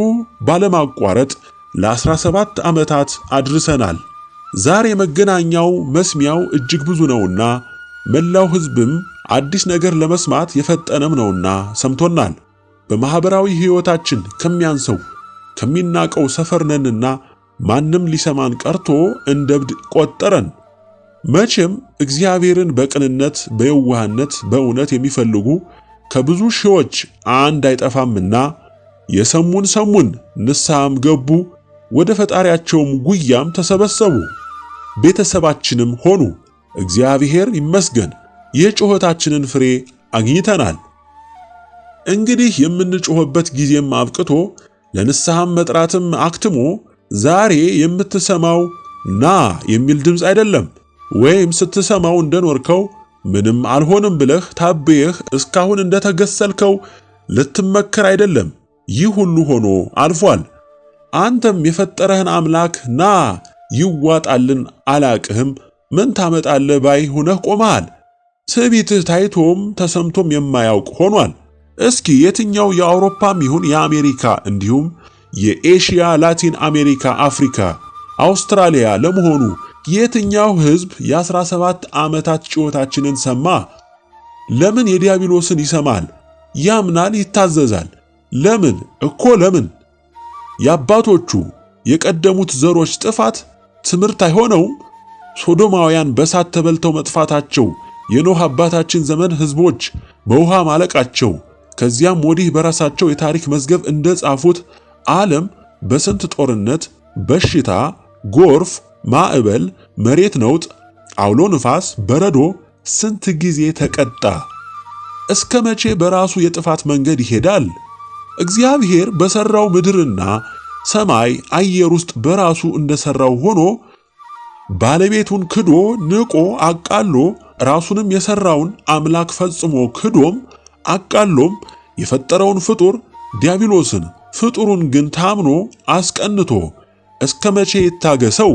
ባለማቋረጥ ለ17 ዓመታት አድርሰናል። ዛሬ መገናኛው መስሚያው እጅግ ብዙ ነውና መላው ሕዝብም አዲስ ነገር ለመስማት የፈጠነም ነውና ሰምቶናል። በማህበራዊ ሕይወታችን ከሚያንሰው ከሚናቀው ሰፈር ነንና ማንም ሊሰማን ቀርቶ እንደብድ ቆጠረን። መቼም እግዚአብሔርን በቅንነት በየዋህነት በእውነት የሚፈልጉ ከብዙ ሺዎች አንድ አይጠፋምና የሰሙን ሰሙን ንስሐም ገቡ፣ ወደ ፈጣሪያቸውም ጉያም ተሰበሰቡ፣ ቤተሰባችንም ሆኑ። እግዚአብሔር ይመስገን የጩኸታችንን ፍሬ አግኝተናል። እንግዲህ የምንጮህበት ጊዜም አብቅቶ ለንስሐም መጥራትም አክትሞ ዛሬ የምትሰማው ና የሚል ድምፅ አይደለም። ወይም ስትሰማው እንደኖርከው ምንም አልሆንም ብለህ ታበየህ እስካሁን እንደተገሰልከው ልትመከር አይደለም። ይህ ሁሉ ሆኖ አልፏል። አንተም የፈጠረህን አምላክ ና ይዋጣልን አላቅህም ምን ታመጣለህ ባይ ሆነህ ቆመሃል። ትዕቢትህ ታይቶም ተሰምቶም የማያውቅ ሆኗል። እስኪ የትኛው የአውሮፓም ይሁን የአሜሪካ እንዲሁም የኤሽያ፣ ላቲን አሜሪካ፣ አፍሪካ፣ አውስትራሊያ ለመሆኑ የትኛው ሕዝብ የ17 ዓመታት ጩኸታችንን ሰማ? ለምን የዲያብሎስን ይሰማል? ያምናል፣ ይታዘዛል። ለምን እኮ ለምን? የአባቶቹ የቀደሙት ዘሮች ጥፋት ትምህርት አይሆነውም? ሶዶማውያን በሳት ተበልተው መጥፋታቸው፣ የኖህ አባታችን ዘመን ሕዝቦች በውሃ ማለቃቸው፣ ከዚያም ወዲህ በራሳቸው የታሪክ መዝገብ እንደጻፉት ዓለም በስንት ጦርነት፣ በሽታ፣ ጎርፍ፣ ማዕበል፣ መሬት ነውጥ፣ አውሎ ንፋስ፣ በረዶ ስንት ጊዜ ተቀጣ? እስከ መቼ በራሱ የጥፋት መንገድ ይሄዳል? እግዚአብሔር በሰራው ምድርና ሰማይ አየር ውስጥ በራሱ እንደሰራው ሆኖ ባለቤቱን ክዶ ንቆ አቃሎ ራሱንም የሰራውን አምላክ ፈጽሞ ክዶም አቃሎም የፈጠረውን ፍጡር ዲያብሎስን ፍጡሩን ግን ታምኖ አስቀንቶ እስከ መቼ ይታገሰው?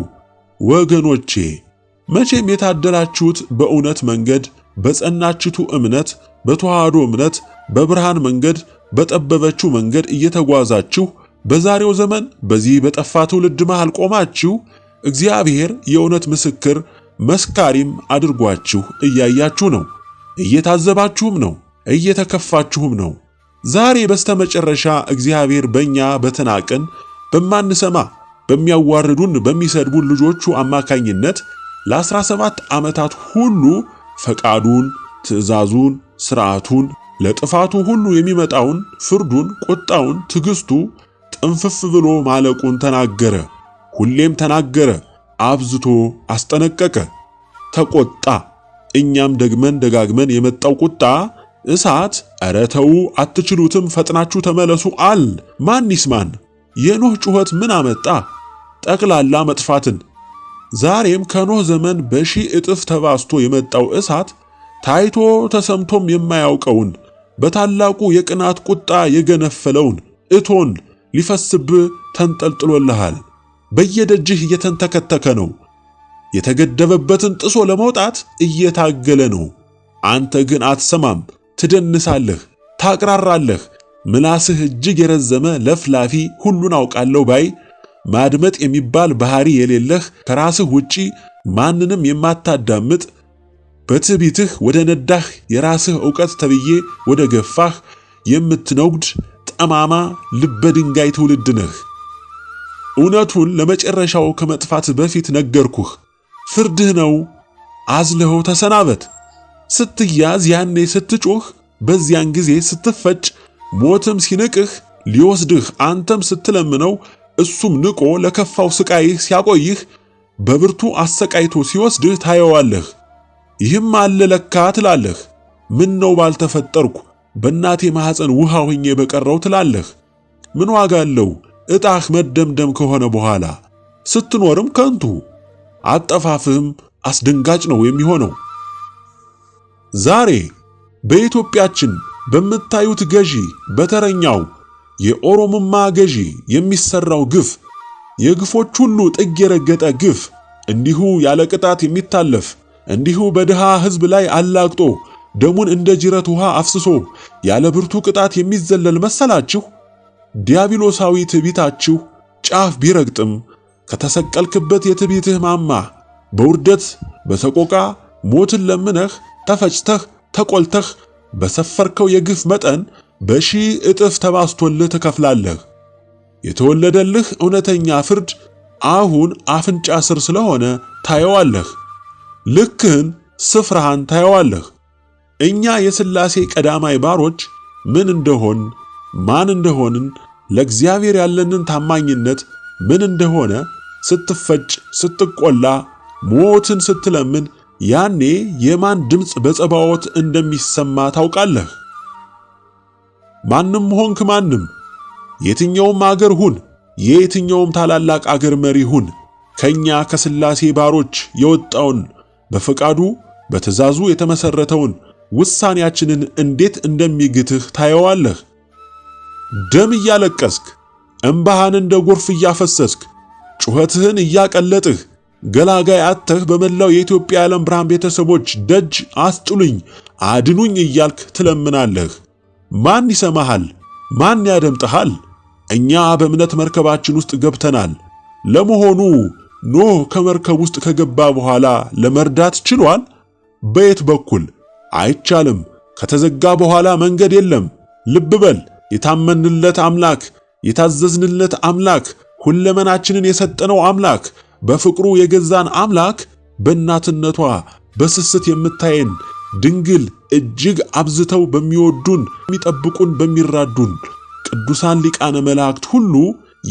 ወገኖቼ መቼም የታደላችሁት በእውነት መንገድ በጸናችቱ እምነት በተዋህዶ እምነት በብርሃን መንገድ በጠበበችው መንገድ እየተጓዛችሁ በዛሬው ዘመን በዚህ በጠፋ ትውልድ መሃል ቆማችሁ እግዚአብሔር የእውነት ምስክር መስካሪም አድርጓችሁ እያያችሁ ነው፣ እየታዘባችሁም ነው፣ እየተከፋችሁም ነው። ዛሬ በስተመጨረሻ እግዚአብሔር በእኛ በተናቅን በማንሰማ በሚያዋርዱን በሚሰድቡን ልጆቹ አማካኝነት ለ17 ዓመታት ሁሉ ፈቃዱን፣ ትእዛዙን፣ ሥርዓቱን ለጥፋቱ ሁሉ የሚመጣውን ፍርዱን፣ ቁጣውን፣ ትዕግስቱ ጥንፍፍ ብሎ ማለቁን ተናገረ። ሁሌም ተናገረ፣ አብዝቶ አስጠነቀቀ፣ ተቆጣ። እኛም ደግመን ደጋግመን የመጣው ቁጣ እሳት ኧረ ተው አትችሉትም ፈጥናችሁ ተመለሱ አል ማን ይስማን? የኖህ ጩኸት ምን አመጣ? ጠቅላላ መጥፋትን። ዛሬም ከኖህ ዘመን በሺህ እጥፍ ተባስቶ የመጣው እሳት ታይቶ ተሰምቶም የማያውቀውን በታላቁ የቅናት ቁጣ የገነፈለውን እቶን ሊፈስብህ ተንጠልጥሎልሃል። በየደጅህ እየተንተከተከ ነው። የተገደበበትን ጥሶ ለመውጣት እየታገለ ነው። አንተ ግን አትሰማም፣ ትደንሳለህ፣ ታቅራራለህ። ምላስህ እጅግ የረዘመ ለፍላፊ፣ ሁሉን አውቃለሁ ባይ፣ ማድመጥ የሚባል ባህሪ የሌለህ፣ ከራስህ ውጪ ማንንም የማታዳምጥ፣ በትዕቢትህ ወደ ነዳህ የራስህ ዕውቀት ተብዬ ወደ ገፋህ የምትነጉድ ጠማማ ልበ ድንጋይ ትውልድ ነህ። እውነቱን ለመጨረሻው ከመጥፋት በፊት ነገርኩህ። ፍርድህ ነው፣ አዝለኸው ተሰናበት። ስትያዝ ያኔ ስትጮህ፣ በዚያን ጊዜ ስትፈጭ፣ ሞትም ሲንቅህ ሊወስድህ አንተም ስትለምነው እሱም ንቆ ለከፋው ስቃይህ ሲያቆይህ በብርቱ አሰቃይቶ ሲወስድህ ታየዋለህ። ይህም አለ ለካ ትላለህ። ምን ነው ባልተፈጠርኩ በእናቴ ማኅፀን ውሃ ሆኜ በቀረው ትላለህ። ምን ዋጋ አለው ዕጣህ መደምደም ከሆነ በኋላ? ስትኖርም ከንቱ፣ አጠፋፍህም አስደንጋጭ ነው የሚሆነው። ዛሬ በኢትዮጵያችን በምታዩት ገዢ በተረኛው የኦሮሞማ ገዢ የሚሰራው ግፍ፣ የግፎች ሁሉ ጥግ የረገጠ ግፍ፣ እንዲሁ ያለ ቅጣት የሚታለፍ እንዲሁ በድሃ ሕዝብ ላይ አላግጦ ደሙን እንደ ጅረት ውሃ አፍስሶ ያለ ብርቱ ቅጣት የሚዘለል መሰላችሁ? ዲያብሎሳዊ ትዕቢታችሁ ጫፍ ቢረግጥም ከተሰቀልክበት የትዕቢትህ ማማ በውርደት በሰቆቃ ሞትን ለምነህ ተፈጭተህ ተቆልተህ በሰፈርከው የግፍ መጠን በሺህ እጥፍ ተባስቶልህ ትከፍላለህ። የተወለደልህ እውነተኛ ፍርድ አሁን አፍንጫ ስር ስለሆነ ታየዋለህ። ልክህን ስፍራህን ታየዋለህ። እኛ የሥላሴ ቀዳማይ ባሮች ምን እንደሆን ማን እንደሆንን ለእግዚአብሔር ያለንን ታማኝነት ምን እንደሆነ ስትፈጭ ስትቆላ ሞትን ስትለምን ያኔ የማን ድምፅ በጸባዖት እንደሚሰማ ታውቃለህ። ማንም ሆንክ ማንም፣ የትኛውም አገር ሁን፣ የየትኛውም ታላላቅ አገር መሪ ሁን፣ ከኛ ከሥላሴ ባሮች የወጣውን በፈቃዱ በትእዛዙ የተመሰረተውን ውሳኔያችንን እንዴት እንደሚግትህ ታየዋለህ። ደም እያለቀስክ እንባህን እንደ ጎርፍ እያፈሰስክ ጩኸትህን እያቀለጥህ ገላጋይ አጥተህ በመላው የኢትዮጵያ የዓለም ብርሃን ቤተሰቦች ደጅ አስጥሉኝ፣ አድኑኝ እያልክ ትለምናለህ። ማን ይሰማሃል? ማን ያደምጥሃል? እኛ በእምነት መርከባችን ውስጥ ገብተናል። ለመሆኑ ኖህ ከመርከብ ውስጥ ከገባ በኋላ ለመርዳት ችሏል? በየት በኩል? አይቻልም። ከተዘጋ በኋላ መንገድ የለም። ልብ በል። የታመንለት አምላክ፣ የታዘዝንለት አምላክ፣ ሁለመናችንን የሰጠነው አምላክ፣ በፍቅሩ የገዛን አምላክ፣ በእናትነቷ በስስት የምታየን ድንግል፣ እጅግ አብዝተው በሚወዱን የሚጠብቁን በሚራዱን ቅዱሳን ሊቃነ መላእክት ሁሉ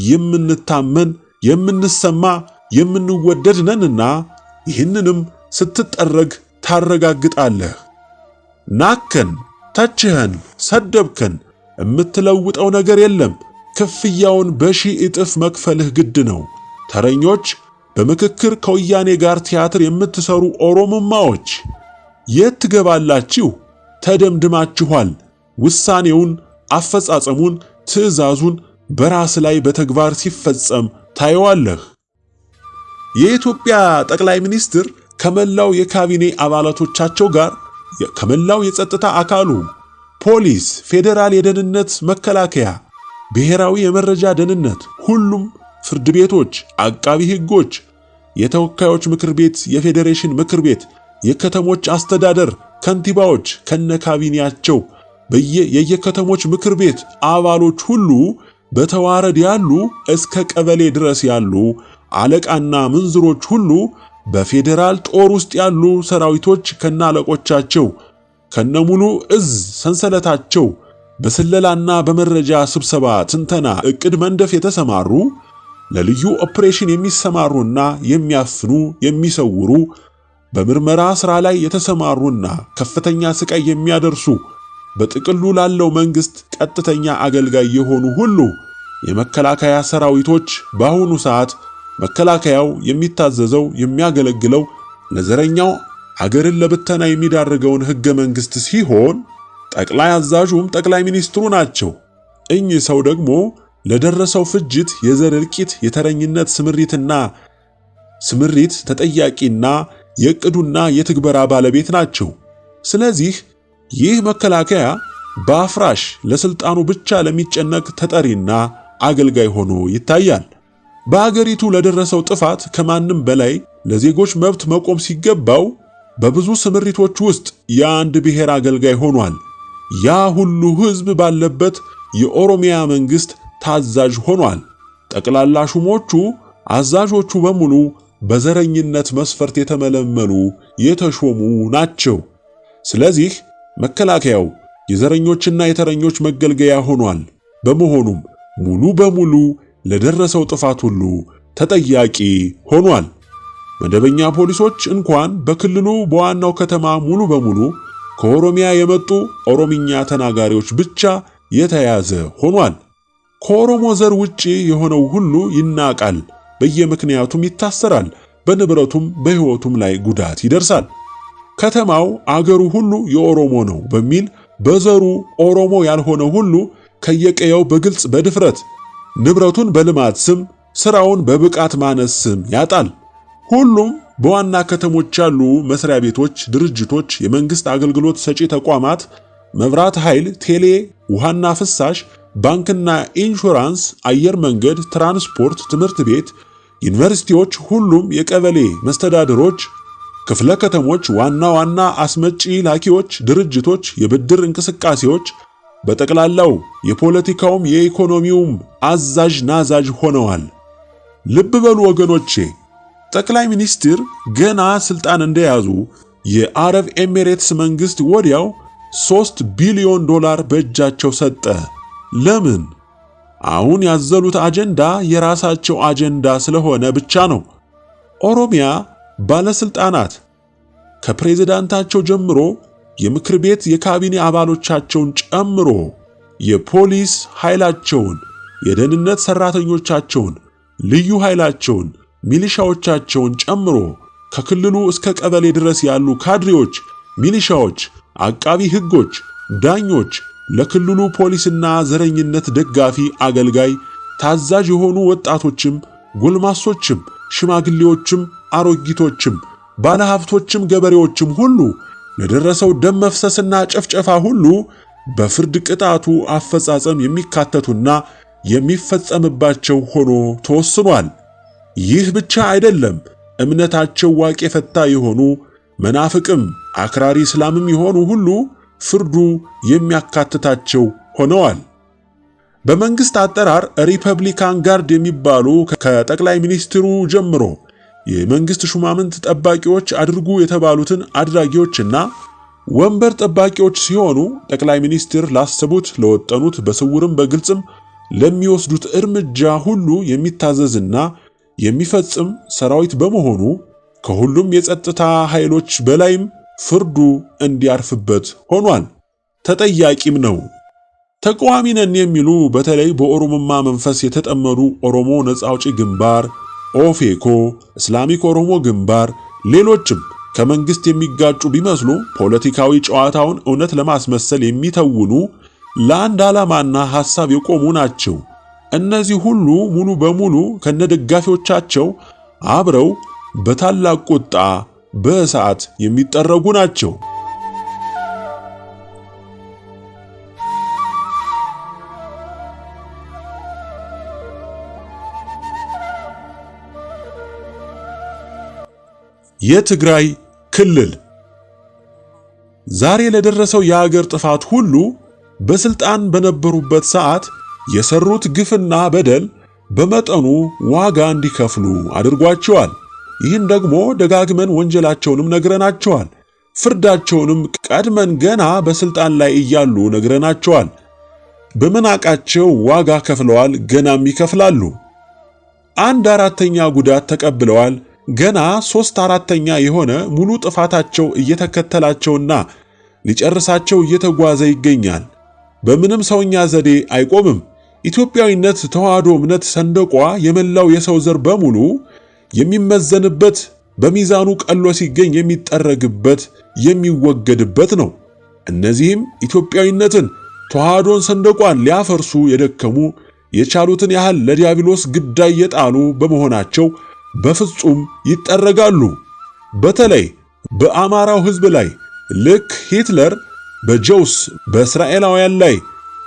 የምንታመን የምንሰማ የምንወደድ ነንና ይህንንም ስትጠረግ ታረጋግጣለህ። ናከን፣ ተችኸን፣ ሰደብከን፣ የምትለውጠው ነገር የለም። ክፍያውን በሺህ እጥፍ መክፈልህ ግድ ነው። ተረኞች፣ በምክክር ከወያኔ ጋር ቲያትር የምትሰሩ ኦሮሞማዎች የት ትገባላችሁ? ተደምድማችኋል። ውሳኔውን፣ አፈጻጸሙን፣ ትዕዛዙን በራስ ላይ በተግባር ሲፈጸም ታየዋለህ። የኢትዮጵያ ጠቅላይ ሚኒስትር ከመላው የካቢኔ አባላቶቻቸው ጋር ከመላው የጸጥታ አካሉ ፖሊስ፣ ፌዴራል የደህንነት መከላከያ፣ ብሔራዊ የመረጃ ደህንነት፣ ሁሉም ፍርድ ቤቶች፣ አቃቢ ሕጎች፣ የተወካዮች ምክር ቤት፣ የፌዴሬሽን ምክር ቤት፣ የከተሞች አስተዳደር ከንቲባዎች ከነካቢኔያቸው፣ የየከተሞች ምክር ቤት አባሎች ሁሉ በተዋረድ ያሉ እስከ ቀበሌ ድረስ ያሉ አለቃና ምንዝሮች ሁሉ በፌዴራል ጦር ውስጥ ያሉ ሰራዊቶች ከነአለቆቻቸው ከነሙሉ እዝ ሰንሰለታቸው በስለላና በመረጃ ስብሰባ፣ ትንተና፣ ዕቅድ መንደፍ የተሰማሩ ለልዩ ኦፕሬሽን የሚሰማሩና የሚያፍኑ የሚሰውሩ በምርመራ ሥራ ላይ የተሰማሩና ከፍተኛ ስቃይ የሚያደርሱ በጥቅሉ ላለው መንግስት ቀጥተኛ አገልጋይ የሆኑ ሁሉ የመከላከያ ሰራዊቶች በአሁኑ ሰዓት መከላከያው የሚታዘዘው የሚያገለግለው ለዘረኛው አገርን ለብተና የሚዳርገውን ሕገ መንግስት ሲሆን ጠቅላይ አዛዡም ጠቅላይ ሚኒስትሩ ናቸው። እኚህ ሰው ደግሞ ለደረሰው ፍጅት፣ የዘር እልቂት፣ የተረኝነት ስምሪት ተጠያቂና የዕቅዱና የትግበራ ባለቤት ናቸው። ስለዚህ ይህ መከላከያ በአፍራሽ ለስልጣኑ ብቻ ለሚጨነቅ ተጠሪና አገልጋይ ሆኖ ይታያል። በአገሪቱ ለደረሰው ጥፋት ከማንም በላይ ለዜጎች መብት መቆም ሲገባው በብዙ ስምሪቶች ውስጥ የአንድ ብሔር አገልጋይ ሆኗል። ያ ሁሉ ሕዝብ ባለበት የኦሮሚያ መንግስት ታዛዥ ሆኗል። ጠቅላላ ሹሞቹ፣ አዛዦቹ በሙሉ በዘረኝነት መስፈርት የተመለመሉ የተሾሙ ናቸው። ስለዚህ መከላከያው የዘረኞችና የተረኞች መገልገያ ሆኗል። በመሆኑም ሙሉ በሙሉ ለደረሰው ጥፋት ሁሉ ተጠያቂ ሆኗል። መደበኛ ፖሊሶች እንኳን በክልሉ በዋናው ከተማ ሙሉ በሙሉ ከኦሮሚያ የመጡ ኦሮምኛ ተናጋሪዎች ብቻ የተያዘ ሆኗል። ከኦሮሞ ዘር ውጪ የሆነው ሁሉ ይናቃል፣ በየምክንያቱም ይታሰራል፣ በንብረቱም በሕይወቱም ላይ ጉዳት ይደርሳል። ከተማው አገሩ ሁሉ የኦሮሞ ነው በሚል በዘሩ ኦሮሞ ያልሆነ ሁሉ ከየቀየው በግልጽ በድፍረት ንብረቱን በልማት ስም፣ ስራውን በብቃት ማነስ ስም ያጣል። ሁሉም በዋና ከተሞች ያሉ መስሪያ ቤቶች፣ ድርጅቶች፣ የመንግስት አገልግሎት ሰጪ ተቋማት፣ መብራት ኃይል፣ ቴሌ፣ ውሃና ፍሳሽ፣ ባንክና ኢንሹራንስ፣ አየር መንገድ፣ ትራንስፖርት፣ ትምህርት ቤት፣ ዩኒቨርሲቲዎች፣ ሁሉም የቀበሌ መስተዳድሮች፣ ክፍለ ከተሞች፣ ዋና ዋና አስመጪ ላኪዎች ድርጅቶች፣ የብድር እንቅስቃሴዎች፣ በጠቅላላው የፖለቲካውም የኢኮኖሚውም አዛዥ ናዛዥ ሆነዋል። ልብ በሉ ወገኖቼ፣ ጠቅላይ ሚኒስትር ገና ስልጣን እንደያዙ የአረብ ኤሚሬትስ መንግስት ወዲያው $3 ቢሊዮን በእጃቸው ሰጠ። ለምን? አሁን ያዘሉት አጀንዳ የራሳቸው አጀንዳ ስለሆነ ብቻ ነው። ኦሮሚያ ባለስልጣናት ከፕሬዝዳንታቸው ጀምሮ የምክር ቤት የካቢኔ አባሎቻቸውን ጨምሮ የፖሊስ ኃይላቸውን፣ የደህንነት ሰራተኞቻቸውን፣ ልዩ ኃይላቸውን፣ ሚሊሻዎቻቸውን ጨምሮ ከክልሉ እስከ ቀበሌ ድረስ ያሉ ካድሬዎች፣ ሚሊሻዎች፣ አቃቢ ሕጎች፣ ዳኞች፣ ለክልሉ ፖሊስና ዘረኝነት ደጋፊ አገልጋይ ታዛዥ የሆኑ ወጣቶችም፣ ጎልማሶችም፣ ሽማግሌዎችም፣ አሮጊቶችም፣ ባለሀብቶችም፣ ገበሬዎችም ሁሉ ለደረሰው ደም መፍሰስና ጭፍጨፋ ሁሉ በፍርድ ቅጣቱ አፈጻጸም የሚካተቱና የሚፈጸምባቸው ሆኖ ተወስኗል። ይህ ብቻ አይደለም። እምነታቸው ዋቄ ፈታ የሆኑ መናፍቅም አክራሪ እስላምም የሆኑ ሁሉ ፍርዱ የሚያካትታቸው ሆነዋል። በመንግስት አጠራር ሪፐብሊካን ጋርድ የሚባሉ ከጠቅላይ ሚኒስትሩ ጀምሮ የመንግስት ሹማምንት ጠባቂዎች አድርጉ የተባሉትን አድራጊዎችና ወንበር ጠባቂዎች ሲሆኑ ጠቅላይ ሚኒስትር ላሰቡት፣ ለወጠኑት፣ በስውርም በግልጽም ለሚወስዱት እርምጃ ሁሉ የሚታዘዝና የሚፈጽም ሰራዊት በመሆኑ ከሁሉም የጸጥታ ኃይሎች በላይም ፍርዱ እንዲያርፍበት ሆኗል። ተጠያቂም ነው። ተቃዋሚ ነን የሚሉ በተለይ በኦሮሞማ መንፈስ የተጠመዱ ኦሮሞ ነጻ አውጪ ግንባር፣ ኦፌኮ፣ እስላሚክ ኦሮሞ ግንባር፣ ሌሎችም ከመንግስት የሚጋጩ ቢመስሉ ፖለቲካዊ ጨዋታውን እውነት ለማስመሰል የሚተውኑ ለአንድ ዓላማና ሐሳብ የቆሙ ናቸው። እነዚህ ሁሉ ሙሉ በሙሉ ከነደጋፊዎቻቸው አብረው በታላቅ ቁጣ በእሳት የሚጠረጉ ናቸው። የትግራይ ክልል ዛሬ ለደረሰው የአገር ጥፋት ሁሉ በስልጣን በነበሩበት ሰዓት የሰሩት ግፍና በደል በመጠኑ ዋጋ እንዲከፍሉ አድርጓቸዋል። ይህን ደግሞ ደጋግመን ወንጀላቸውንም ነግረናቸዋል። ፍርዳቸውንም ቀድመን ገና በስልጣን ላይ እያሉ ነግረናቸዋል። በመናቃቸው ዋጋ ከፍለዋል፣ ገናም ይከፍላሉ። 1/4 ጉዳት ተቀብለዋል። ገና 3/4 የሆነ ሙሉ ጥፋታቸው እየተከተላቸውና ሊጨርሳቸው እየተጓዘ ይገኛል። በምንም ሰውኛ ዘዴ አይቆምም። ኢትዮጵያዊነት ተዋህዶ እምነት ሰንደቋ የመላው የሰው ዘር በሙሉ የሚመዘንበት በሚዛኑ ቀሎ ሲገኝ የሚጠረግበት የሚወገድበት ነው። እነዚህም ኢትዮጵያዊነትን ተዋህዶን ሰንደቋን ሊያፈርሱ የደከሙ የቻሉትን ያህል ለዲያብሎስ ግዳይ የጣሉ በመሆናቸው በፍጹም ይጠረጋሉ። በተለይ በአማራው ሕዝብ ላይ ልክ ሂትለር በጆውስ በእስራኤላውያን ላይ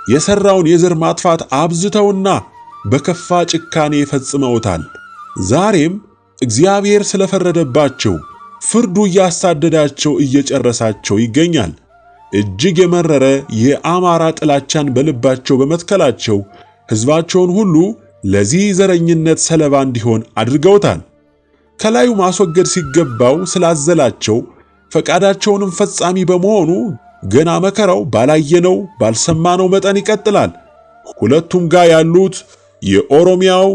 የሰራውን የዘር ማጥፋት አብዝተውና በከፋ ጭካኔ ፈጽመውታል። ዛሬም እግዚአብሔር ስለፈረደባቸው ፍርዱ እያሳደዳቸው እየጨረሳቸው ይገኛል። እጅግ የመረረ የአማራ ጥላቻን በልባቸው በመትከላቸው ሕዝባቸውን ሁሉ ለዚህ ዘረኝነት ሰለባ እንዲሆን አድርገውታል። ከላዩ ማስወገድ ሲገባው ስላዘላቸው ፈቃዳቸውንም ፈጻሚ በመሆኑ ገና መከራው ባላየነው ባልሰማነው መጠን ይቀጥላል። ሁለቱም ጋር ያሉት የኦሮሚያው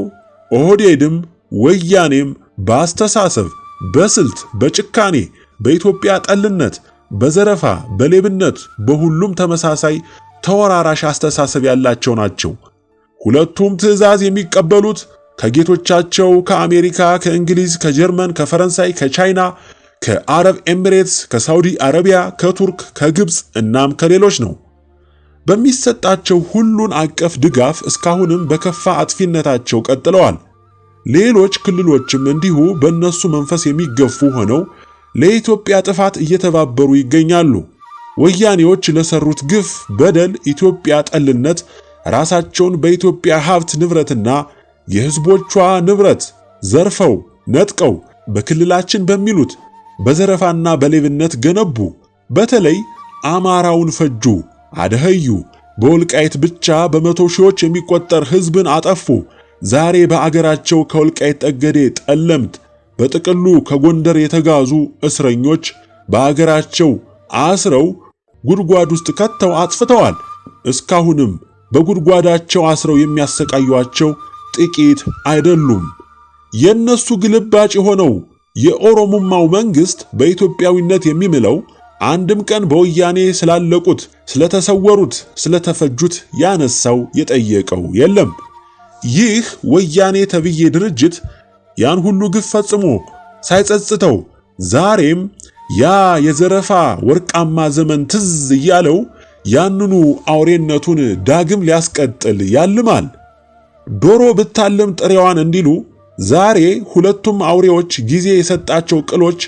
ኦህዴድም ወያኔም በአስተሳሰብ፣ በስልት፣ በጭካኔ፣ በኢትዮጵያ ጠልነት፣ በዘረፋ፣ በሌብነት በሁሉም ተመሳሳይ ተወራራሽ አስተሳሰብ ያላቸው ናቸው። ሁለቱም ትዕዛዝ የሚቀበሉት ከጌቶቻቸው ከአሜሪካ፣ ከእንግሊዝ፣ ከጀርመን፣ ከፈረንሳይ፣ ከቻይና፣ ከአረብ ኤሚሬትስ፣ ከሳውዲ አረቢያ፣ ከቱርክ፣ ከግብፅ እናም ከሌሎች ነው። በሚሰጣቸው ሁሉን አቀፍ ድጋፍ እስካሁንም በከፋ አጥፊነታቸው ቀጥለዋል። ሌሎች ክልሎችም እንዲሁ በእነሱ መንፈስ የሚገፉ ሆነው ለኢትዮጵያ ጥፋት እየተባበሩ ይገኛሉ። ወያኔዎች ለሰሩት ግፍ፣ በደል፣ ኢትዮጵያ ጠልነት ራሳቸውን በኢትዮጵያ ሀብት ንብረትና የሕዝቦቿ ንብረት ዘርፈው ነጥቀው በክልላችን በሚሉት በዘረፋና በሌብነት ገነቡ። በተለይ አማራውን ፈጁ፣ አደኸዩ። በወልቃይት ብቻ በመቶ ሺዎች የሚቆጠር ሕዝብን አጠፉ። ዛሬ በአገራቸው ከወልቃይት ጠገዴ፣ ጠለምት፣ በጥቅሉ ከጎንደር የተጋዙ እስረኞች በአገራቸው አስረው ጉድጓድ ውስጥ ከተው አጥፍተዋል። እስካሁንም በጉድጓዳቸው አስረው የሚያሰቃዩአቸው ጥቂት አይደሉም። የነሱ ግልባጭ የሆነው የኦሮሞማው መንግስት በኢትዮጵያዊነት የሚምለው አንድም ቀን በወያኔ ስላለቁት፣ ስለተሰወሩት፣ ስለተፈጁት ያነሳው የጠየቀው የለም። ይህ ወያኔ ተብዬ ድርጅት ያን ሁሉ ግፍ ፈጽሞ ሳይጸጽተው ዛሬም ያ የዘረፋ ወርቃማ ዘመን ትዝ እያለው ያንኑ አውሬነቱን ዳግም ሊያስቀጥል ያልማል። ዶሮ ብታለም ጥሬዋን እንዲሉ ዛሬ ሁለቱም አውሬዎች ጊዜ የሰጣቸው ቅሎች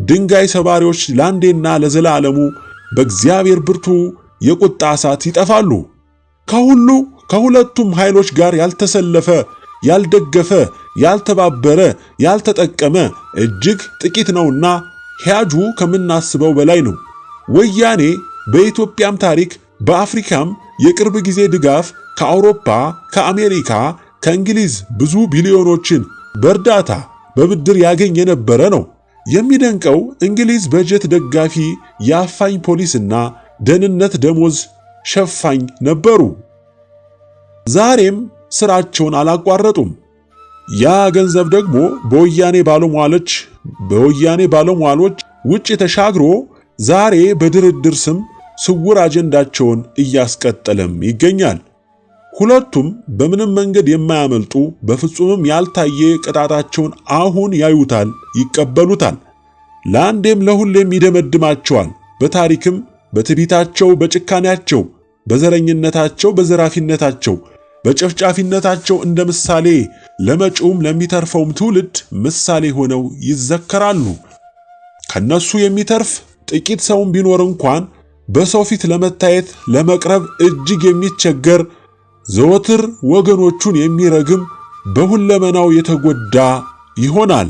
ድንጋይ ሰባሪዎች ለአንዴና ለዘላለሙ በእግዚአብሔር ብርቱ የቁጣ እሳት ይጠፋሉ። ከሁለቱም ኃይሎች ጋር ያልተሰለፈ፣ ያልደገፈ፣ ያልተባበረ፣ ያልተጠቀመ እጅግ ጥቂት ነውና ሂያጁ ከምናስበው በላይ ነው። ወያኔ በኢትዮጵያም ታሪክ በአፍሪካም የቅርብ ጊዜ ድጋፍ ከአውሮፓ፣ ከአሜሪካ፣ ከእንግሊዝ ብዙ ቢሊዮኖችን በእርዳታ በብድር ያገኝ የነበረ ነው። የሚደንቀው እንግሊዝ በጀት ደጋፊ የአፋኝ ፖሊስና ደህንነት ደሞዝ ሸፋኝ ነበሩ። ዛሬም ስራቸውን አላቋረጡም። ያ ገንዘብ ደግሞ በወያኔ ባለሟሎች ውጭ ተሻግሮ ዛሬ በድርድር ስም ስውር አጀንዳቸውን እያስቀጠለም ይገኛል። ሁለቱም በምንም መንገድ የማያመልጡ በፍጹምም ያልታየ ቅጣታቸውን አሁን ያዩታል፣ ይቀበሉታል። ለአንዴም ለሁሌም ይደመድማቸዋል። በታሪክም በትዕቢታቸው፣ በጭካኔያቸው፣ በዘረኝነታቸው፣ በዘራፊነታቸው፣ በጨፍጫፊነታቸው እንደ ምሳሌ ለመጪውም ለሚተርፈውም ትውልድ ምሳሌ ሆነው ይዘከራሉ። ከነሱ የሚተርፍ ጥቂት ሰውም ቢኖር እንኳን በሰው ፊት ለመታየት ለመቅረብ እጅግ የሚቸገር ዘወትር ወገኖቹን የሚረግም በሁለመናው የተጎዳ ይሆናል።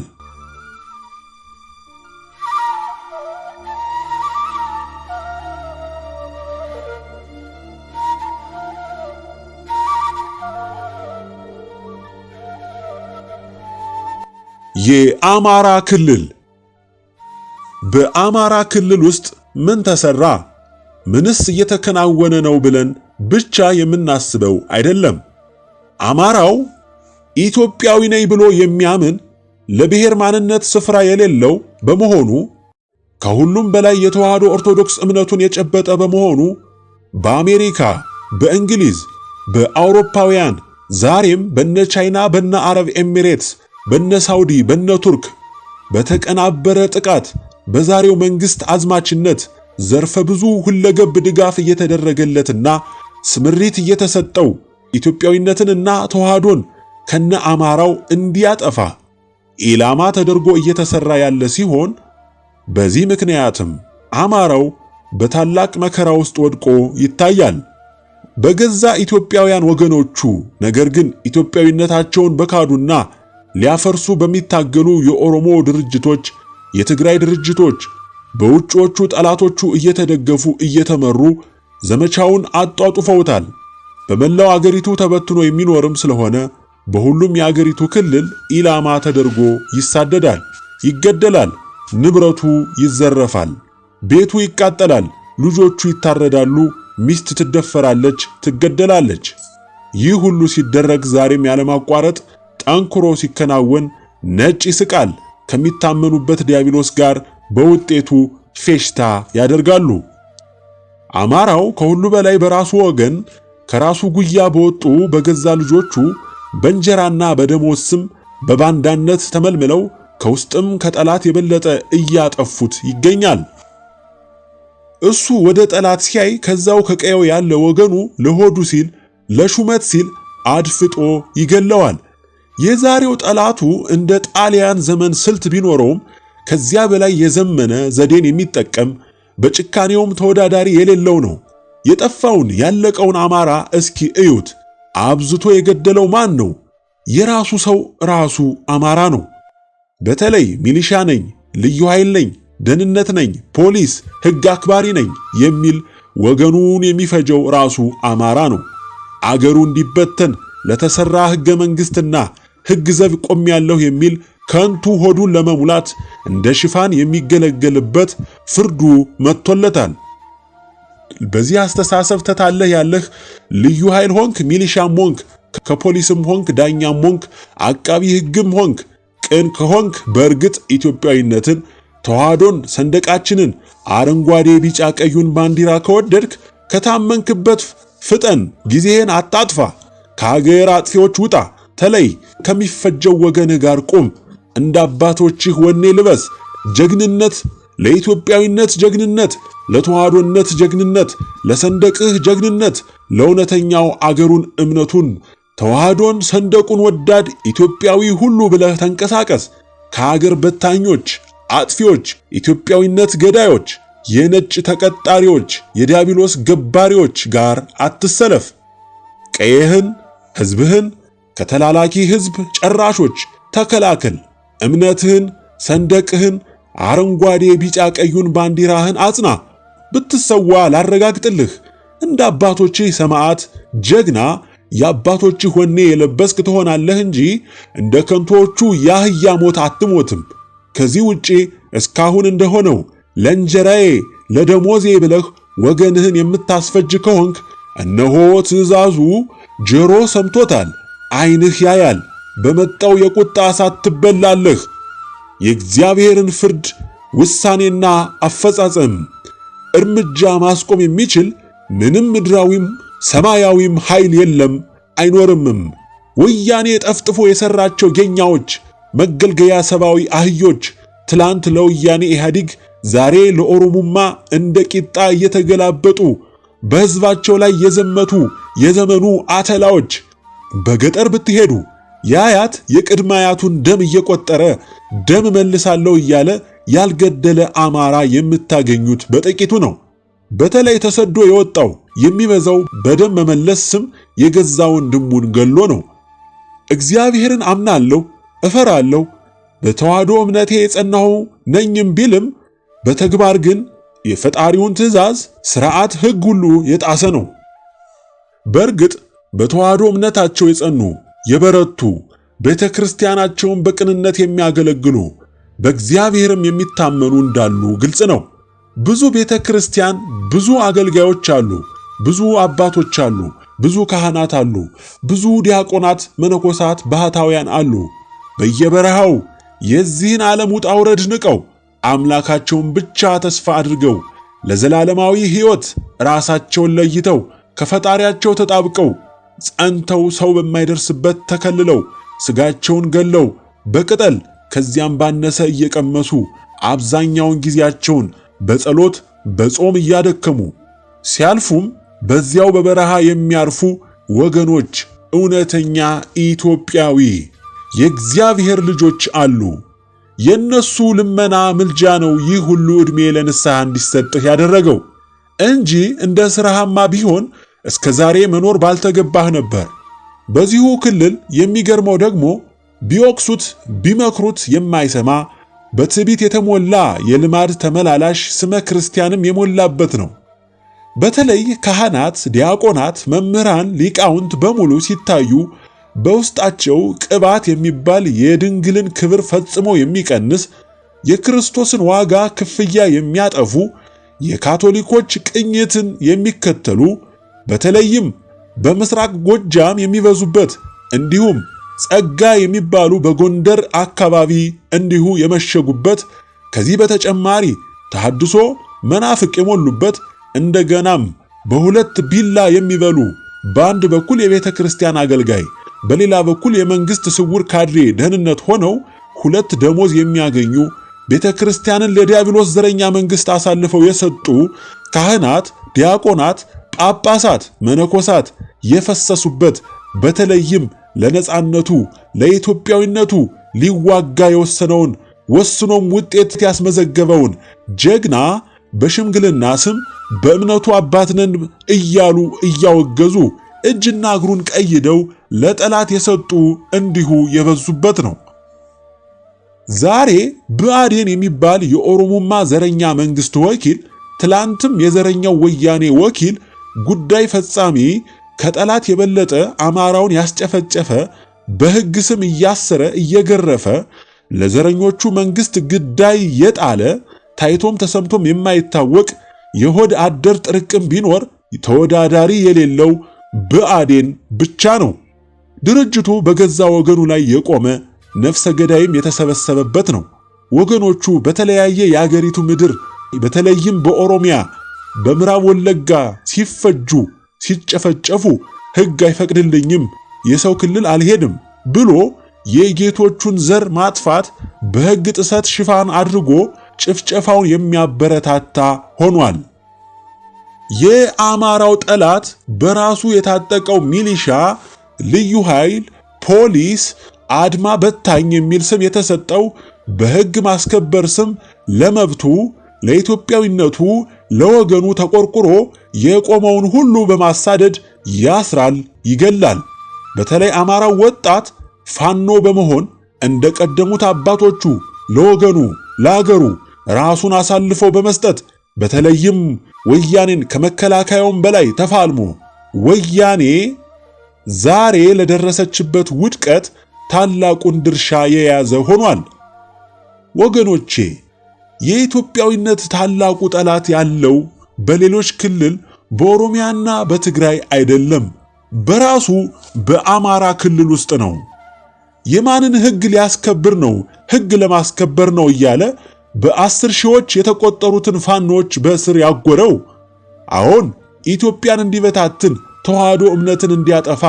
የአማራ ክልል። በአማራ ክልል ውስጥ ምን ተሰራ፣ ምንስ እየተከናወነ ነው ብለን ብቻ የምናስበው አይደለም። አማራው ኢትዮጵያዊ ነኝ ብሎ የሚያምን ለብሔር ማንነት ስፍራ የሌለው በመሆኑ ከሁሉም በላይ የተዋህዶ ኦርቶዶክስ እምነቱን የጨበጠ በመሆኑ በአሜሪካ፣ በእንግሊዝ፣ በአውሮፓውያን ዛሬም በነ ቻይና፣ በነ አረብ ኤሚሬትስ፣ በነ ሳውዲ፣ በነ ቱርክ በተቀናበረ ጥቃት በዛሬው መንግስት አዝማችነት ዘርፈ ብዙ ሁለገብ ድጋፍ እየተደረገለትና ስምሪት እየተሰጠው ኢትዮጵያዊነትንና ተዋህዶን ከነ አማራው እንዲያጠፋ ኢላማ ተደርጎ እየተሰራ ያለ ሲሆን በዚህ ምክንያትም አማራው በታላቅ መከራ ውስጥ ወድቆ ይታያል። በገዛ ኢትዮጵያውያን ወገኖቹ ነገር ግን ኢትዮጵያዊነታቸውን በካዱና ሊያፈርሱ በሚታገሉ የኦሮሞ ድርጅቶች፣ የትግራይ ድርጅቶች በውጮቹ ጠላቶቹ እየተደገፉ እየተመሩ ዘመቻውን አጧጡፈውታል። በመላው አገሪቱ ተበትኖ የሚኖርም ስለሆነ በሁሉም የአገሪቱ ክልል ኢላማ ተደርጎ ይሳደዳል፣ ይገደላል፣ ንብረቱ ይዘረፋል፣ ቤቱ ይቃጠላል፣ ልጆቹ ይታረዳሉ፣ ሚስት ትደፈራለች፣ ትገደላለች። ይህ ሁሉ ሲደረግ ዛሬም ያለማቋረጥ ጠንክሮ ሲከናወን ነጭ ይስቃል። ከሚታመኑበት ዲያብሎስ ጋር በውጤቱ ፌሽታ ያደርጋሉ። አማራው ከሁሉ በላይ በራሱ ወገን ከራሱ ጉያ በወጡ በገዛ ልጆቹ በእንጀራና በደሞዝ ስም በባንዳነት ተመልምለው ከውስጥም ከጠላት የበለጠ እያጠፉት ይገኛል። እሱ ወደ ጠላት ሲያይ ከዛው ከቀየው ያለ ወገኑ ለሆዱ ሲል ለሹመት ሲል አድፍጦ ይገለዋል። የዛሬው ጠላቱ እንደ ጣሊያን ዘመን ስልት ቢኖረውም ከዚያ በላይ የዘመነ ዘዴን የሚጠቀም በጭካኔውም ተወዳዳሪ የሌለው ነው። የጠፋውን ያለቀውን አማራ እስኪ እዩት። አብዝቶ የገደለው ማን ነው? የራሱ ሰው ራሱ አማራ ነው። በተለይ ሚሊሻ ነኝ፣ ልዩ ኃይል ነኝ፣ ደህንነት ነኝ፣ ፖሊስ፣ ሕግ አክባሪ ነኝ የሚል ወገኑን የሚፈጀው ራሱ አማራ ነው። አገሩ እንዲበተን ለተሰራ ሕገ መንግሥትና ሕግ ዘብ ቆሜያለሁ የሚል ከንቱ ሆዱን ለመሙላት እንደ ሽፋን የሚገለገልበት ፍርዱ መጥቶለታል። በዚህ አስተሳሰብ ተታለህ ያለህ ልዩ ኃይል ሆንክ፣ ሚሊሻም ሆንክ፣ ከፖሊስም ሆንክ፣ ዳኛም ሆንክ፣ አቃቢ ሕግም ሆንክ፣ ቅን ከሆንክ በእርግጥ ኢትዮጵያዊነትን፣ ተዋህዶን፣ ሰንደቃችንን፣ አረንጓዴ ቢጫ ቀዩን ባንዲራ ከወደድክ ከታመንክበት ፍጠን፣ ጊዜህን አታጥፋ፣ ከአገር አጥፊዎች ውጣ፣ ተለይ፣ ከሚፈጀው ወገንህ ጋር ቁም፣ እንደ አባቶችህ ወኔ ልበስ። ጀግንነት ለኢትዮጵያዊነት ጀግንነት፣ ለተዋህዶነት ጀግንነት፣ ለሰንደቅህ ጀግንነት፣ ለእውነተኛው አገሩን እምነቱን ተዋህዶን ሰንደቁን ወዳድ ኢትዮጵያዊ ሁሉ ብለህ ተንቀሳቀስ። ከአገር በታኞች፣ አጥፊዎች፣ ኢትዮጵያዊነት ገዳዮች፣ የነጭ ተቀጣሪዎች፣ የዲያብሎስ ገባሪዎች ጋር አትሰለፍ። ቀየህን፣ ሕዝብህን ከተላላኪ ሕዝብ ጨራሾች ተከላከል። እምነትህን፣ ሰንደቅህን፣ አረንጓዴ ቢጫ ቀዩን ባንዲራህን አጽና። ብትሰዋ ላረጋግጥልህ፣ እንደ አባቶችህ ሰማዕት ጀግና የአባቶችህ ወኔ የለበስክ ትሆናለህ እንጂ እንደ ከንቶቹ ያህያ ሞት አትሞትም። ከዚህ ውጪ እስካሁን እንደሆነው ለእንጀራዬ ለደሞዜ ብለህ ወገንህን የምታስፈጅ ከሆንክ እነሆ ትእዛዙ ጆሮ ሰምቶታል፣ ዓይንህ ያያል፣ በመጣው የቁጣ እሳት ትበላለህ። የእግዚአብሔርን ፍርድ ውሳኔና አፈጻጸም እርምጃ ማስቆም የሚችል ምንም ምድራዊም ሰማያዊም ኃይል የለም አይኖርምም። ወያኔ ጠፍጥፎ የሰራቸው ጌኛዎች፣ መገልገያ ሰብአዊ አህዮች ትላንት ለወያኔ ኢህአዲግ ዛሬ ለኦሮሙማ እንደ ቂጣ እየተገላበጡ በሕዝባቸው ላይ የዘመቱ የዘመኑ አተላዎች። በገጠር ብትሄዱ የአያት የቅድመ አያቱን ደም እየቆጠረ ደም መልሳለሁ እያለ ያልገደለ አማራ የምታገኙት በጥቂቱ ነው። በተለይ ተሰዶ የወጣው የሚበዛው በደም መመለስ ስም የገዛ ወንድሙን ገሎ ነው። እግዚአብሔርን አምናለሁ፣ እፈራለሁ፣ በተዋህዶ እምነቴ የጸናሁ ነኝም ቢልም በተግባር ግን የፈጣሪውን ትእዛዝ፣ ሥርዓት፣ ሕግ ሁሉ የጣሰ ነው። በእርግጥ በተዋህዶ እምነታቸው የጸኑ የበረቱ ቤተክርስቲያናቸውን በቅንነት የሚያገለግሉ በእግዚአብሔርም የሚታመኑ እንዳሉ ግልጽ ነው። ብዙ ቤተክርስቲያን ብዙ አገልጋዮች አሉ፣ ብዙ አባቶች አሉ፣ ብዙ ካህናት አሉ፣ ብዙ ዲያቆናት፣ መነኮሳት፣ ባህታውያን አሉ። በየበረሃው የዚህን ዓለም ውጣ ውረድ ንቀው አምላካቸውን ብቻ ተስፋ አድርገው ለዘላለማዊ ሕይወት ራሳቸውን ለይተው ከፈጣሪያቸው ተጣብቀው ጸንተው ሰው በማይደርስበት ተከልለው ስጋቸውን ገለው በቅጠል ከዚያም ባነሰ እየቀመሱ አብዛኛውን ጊዜያቸውን በጸሎት በጾም እያደከሙ ሲያልፉም በዚያው በበረሃ የሚያርፉ ወገኖች እውነተኛ ኢትዮጵያዊ የእግዚአብሔር ልጆች አሉ። የነሱ ልመና ምልጃ ነው ይህ ሁሉ ዕድሜ ለንስሐ እንዲሰጥህ ያደረገው እንጂ እንደ ሥራህማ ቢሆን እስከ ዛሬ መኖር ባልተገባህ ነበር። በዚሁ ክልል የሚገርመው ደግሞ ቢወቅሱት ቢመክሩት የማይሰማ በትዕቢት የተሞላ የልማድ ተመላላሽ ስመ ክርስቲያንም የሞላበት ነው። በተለይ ካህናት፣ ዲያቆናት፣ መምህራን፣ ሊቃውንት በሙሉ ሲታዩ በውስጣቸው ቅባት የሚባል የድንግልን ክብር ፈጽሞ የሚቀንስ የክርስቶስን ዋጋ ክፍያ የሚያጠፉ የካቶሊኮች ቅኝትን የሚከተሉ በተለይም በምስራቅ ጎጃም የሚበዙበት እንዲሁም ጸጋ የሚባሉ በጎንደር አካባቢ እንዲሁ የመሸጉበት ከዚህ በተጨማሪ ተሐድሶ መናፍቅ የሞሉበት እንደገናም በሁለት ቢላ የሚበሉ በአንድ በኩል የቤተ ክርስቲያን አገልጋይ በሌላ በኩል የመንግስት ስውር ካድሬ ደህንነት ሆነው ሁለት ደሞዝ የሚያገኙ ቤተ ክርስቲያንን ለዲያብሎስ ዘረኛ መንግስት አሳልፈው የሰጡ ካህናት፣ ዲያቆናት፣ ጳጳሳት፣ መነኮሳት የፈሰሱበት በተለይም ለነጻነቱ ለኢትዮጵያዊነቱ ሊዋጋ የወሰነውን ወስኖም ውጤት ያስመዘገበውን ጀግና በሽምግልና ስም በእምነቱ አባትነን እያሉ እያወገዙ እጅና እግሩን ቀይደው ለጠላት የሰጡ እንዲሁ የበዙበት ነው። ዛሬ ብአዴን የሚባል የኦሮሞማ ዘረኛ መንግስት ወኪል፣ ትላንትም የዘረኛው ወያኔ ወኪል ጉዳይ ፈጻሚ ከጠላት የበለጠ አማራውን ያስጨፈጨፈ በሕግ ስም እያሰረ እየገረፈ ለዘረኞቹ መንግስት ግዳይ የጣለ ታይቶም ተሰምቶም የማይታወቅ የሆድ አደር ጥርቅም ቢኖር ተወዳዳሪ የሌለው ብአዴን ብቻ ነው። ድርጅቱ በገዛ ወገኑ ላይ የቆመ ነፍሰ ገዳይም የተሰበሰበበት ነው። ወገኖቹ በተለያየ የአገሪቱ ምድር በተለይም በኦሮሚያ በምዕራብ ወለጋ ሲፈጁ ሲጨፈጨፉ ሕግ አይፈቅድልኝም የሰው ክልል አልሄድም ብሎ የጌቶቹን ዘር ማጥፋት በሕግ ጥሰት ሽፋን አድርጎ ጭፍጨፋውን የሚያበረታታ ሆኗል። የአማራው ጠላት በራሱ የታጠቀው ሚሊሻ፣ ልዩ ኃይል፣ ፖሊስ፣ አድማ በታኝ የሚል ስም የተሰጠው በሕግ ማስከበር ስም ለመብቱ ለኢትዮጵያዊነቱ ለወገኑ ተቆርቁሮ የቆመውን ሁሉ በማሳደድ ያስራል፣ ይገላል። በተለይ አማራው ወጣት ፋኖ በመሆን እንደቀደሙት አባቶቹ ለወገኑ ለአገሩ ራሱን አሳልፎ በመስጠት በተለይም ወያኔን ከመከላከያውም በላይ ተፋልሞ ወያኔ ዛሬ ለደረሰችበት ውድቀት ታላቁን ድርሻ የያዘ ሆኗል። ወገኖቼ የኢትዮጵያዊነት ታላቁ ጠላት ያለው በሌሎች ክልል በኦሮሚያና በትግራይ አይደለም፣ በራሱ በአማራ ክልል ውስጥ ነው። የማንን ሕግ ሊያስከብር ነው? ሕግ ለማስከበር ነው እያለ በ10 ሺዎች የተቆጠሩትን ፋኖች በእስር ያጎረው። አሁን ኢትዮጵያን እንዲበታትን ተዋህዶ እምነትን እንዲያጠፋ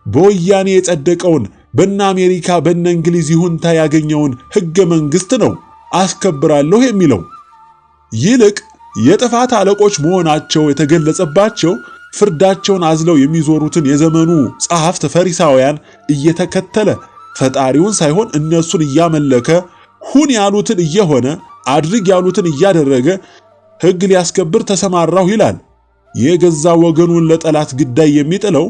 በወያኔ የጸደቀውን በእነ አሜሪካ በእነ እንግሊዝ ይሁንታ ያገኘውን ሕገ መንግሥት ነው አስከብራለሁ የሚለው። ይልቅ የጥፋት አለቆች መሆናቸው የተገለጸባቸው ፍርዳቸውን አዝለው የሚዞሩትን የዘመኑ ጸሐፍት ፈሪሳውያን እየተከተለ ፈጣሪውን ሳይሆን እነሱን እያመለከ ሁን ያሉትን እየሆነ አድርግ ያሉትን እያደረገ ሕግ ሊያስከብር ተሰማራሁ ይላል። የገዛ ወገኑን ለጠላት ግዳይ የሚጥለው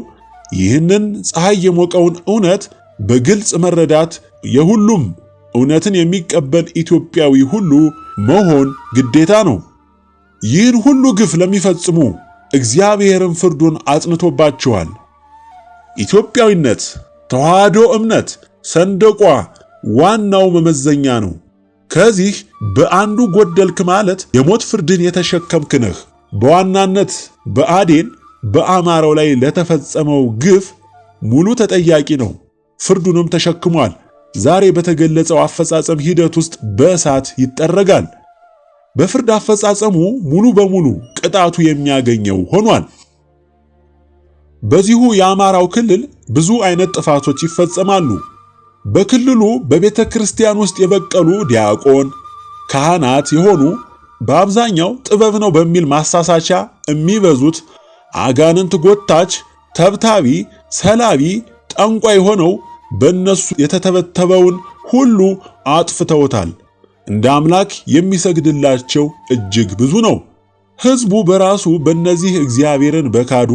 ይህንን ፀሐይ የሞቀውን እውነት በግልጽ መረዳት የሁሉም እውነትን የሚቀበል ኢትዮጵያዊ ሁሉ መሆን ግዴታ ነው። ይህን ሁሉ ግፍ ለሚፈጽሙ እግዚአብሔርን ፍርዱን አጽንቶባቸዋል። ኢትዮጵያዊነት፣ ተዋህዶ እምነት፣ ሰንደቋ ዋናው መመዘኛ ነው። ከዚህ በአንዱ ጎደልክ ማለት የሞት ፍርድን የተሸከምክ ነህ። በዋናነት ብአዴን በአማራው ላይ ለተፈጸመው ግፍ ሙሉ ተጠያቂ ነው። ፍርዱንም ተሸክሟል። ዛሬ በተገለጸው አፈጻጸም ሂደት ውስጥ በእሳት ይጠረጋል። በፍርድ አፈጻጸሙ ሙሉ በሙሉ ቅጣቱ የሚያገኘው ሆኗል። በዚሁ የአማራው ክልል ብዙ አይነት ጥፋቶች ይፈጸማሉ። በክልሉ በቤተ ክርስቲያን ውስጥ የበቀሉ ዲያቆን ካህናት የሆኑ በአብዛኛው ጥበብ ነው በሚል ማሳሳቻ የሚበዙት አጋንንት ጎታች፣ ተብታቢ፣ ሰላቢ፣ ጠንቋይ ሆነው በእነሱ የተተበተበውን ሁሉ አጥፍተውታል። እንደ አምላክ የሚሰግድላቸው እጅግ ብዙ ነው። ሕዝቡ በራሱ በእነዚህ እግዚአብሔርን በካዱ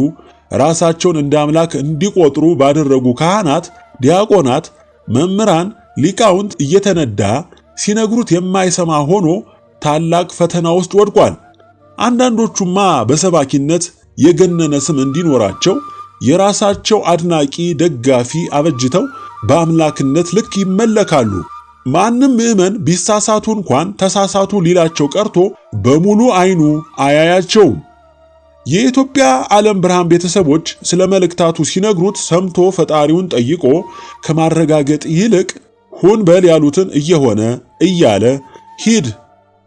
ራሳቸውን እንደ አምላክ እንዲቆጥሩ ባደረጉ ካህናት፣ ዲያቆናት፣ መምህራን፣ ሊቃውንት እየተነዳ ሲነግሩት የማይሰማ ሆኖ ታላቅ ፈተና ውስጥ ወድቋል። አንዳንዶቹማ በሰባኪነት የገነነ ስም እንዲኖራቸው የራሳቸው አድናቂ ደጋፊ አበጅተው በአምላክነት ልክ ይመለካሉ። ማንም ምዕመን ቢሳሳቱ እንኳን ተሳሳቱ ሊላቸው ቀርቶ በሙሉ ዓይኑ አያያቸውም። የኢትዮጵያ ዓለም ብርሃን ቤተሰቦች ስለ መልእክታቱ ሲነግሩት ሰምቶ ፈጣሪውን ጠይቆ ከማረጋገጥ ይልቅ ሁን በል ያሉትን እየሆነ እያለ ሂድ፣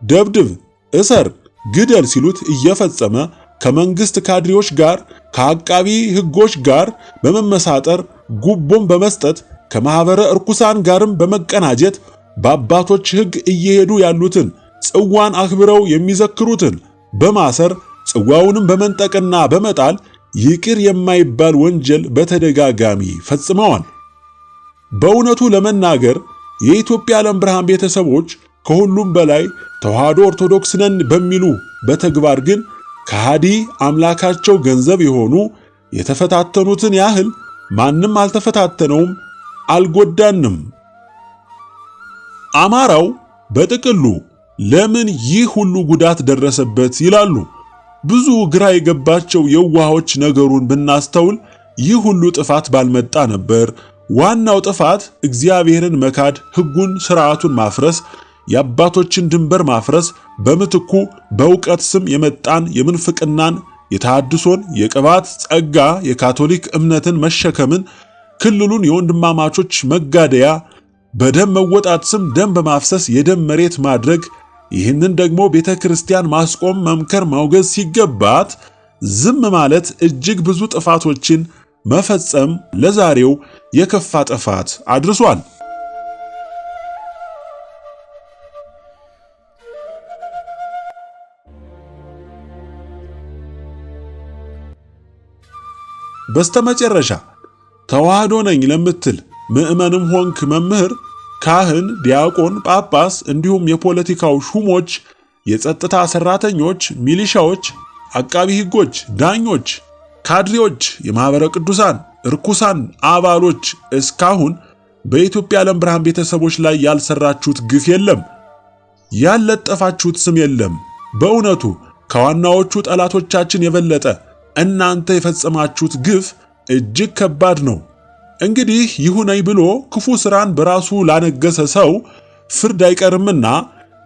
ደብድብ፣ እሰር፣ ግደል ሲሉት እየፈጸመ ከመንግስት ካድሬዎች ጋር ከአቃቢ ሕጎች ጋር በመመሳጠር ጉቦም በመስጠት ከማኅበረ እርኩሳን ጋርም በመቀናጀት በአባቶች ሕግ እየሄዱ ያሉትን ጽዋን አክብረው የሚዘክሩትን በማሰር ጽዋውንም በመንጠቅና በመጣል ይቅር የማይባል ወንጀል በተደጋጋሚ ፈጽመዋል። በእውነቱ ለመናገር የኢትዮጵያ ዓለም ብርሃን ቤተሰቦች ከሁሉም በላይ ተዋሕዶ ኦርቶዶክስ ነን በሚሉ በተግባር ግን ከሃዲ አምላካቸው ገንዘብ የሆኑ የተፈታተኑትን ያህል ማንም አልተፈታተነውም፣ አልጎዳንም። አማራው በጥቅሉ ለምን ይህ ሁሉ ጉዳት ደረሰበት ይላሉ። ብዙ ግራ የገባቸው የዋሆች ነገሩን ብናስተውል ይህ ሁሉ ጥፋት ባልመጣ ነበር። ዋናው ጥፋት እግዚአብሔርን መካድ፣ ሕጉን፣ ሥርዓቱን ማፍረስ፣ የአባቶችን ድንበር ማፍረስ፣ በምትኩ በእውቀት ስም የመጣን የምንፍቅናን፣ የተሐድሶን፣ የቅባት ጸጋ፣ የካቶሊክ እምነትን መሸከምን፣ ክልሉን የወንድማማቾች መጋደያ፣ በደም መወጣት ስም ደም በማፍሰስ የደም መሬት ማድረግ፣ ይህንን ደግሞ ቤተ ክርስቲያን ማስቆም፣ መምከር፣ ማውገዝ ሲገባት ዝም ማለት እጅግ ብዙ ጥፋቶችን መፈጸም ለዛሬው የከፋ ጥፋት አድርሷል። በስተመጨረሻ ተዋሕዶ ነኝ ለምትል ምዕመንም ሆንክ መምህር፣ ካህን፣ ዲያቆን፣ ጳጳስ እንዲሁም የፖለቲካው ሹሞች፣ የጸጥታ ሰራተኞች፣ ሚሊሻዎች፣ አቃቢ ሕጎች፣ ዳኞች፣ ካድሬዎች፣ የማኅበረ ቅዱሳን እርኩሳን አባሎች እስካሁን በኢትዮጵያ ዓለም ብርሃን ቤተሰቦች ላይ ያልሰራችሁት ግፍ የለም፣ ያልለጠፋችሁት ስም የለም። በእውነቱ ከዋናዎቹ ጠላቶቻችን የበለጠ እናንተ የፈጸማችሁት ግፍ እጅግ ከባድ ነው። እንግዲህ ይሁነኝ ብሎ ክፉ ሥራን በራሱ ላነገሰ ሰው ፍርድ አይቀርምና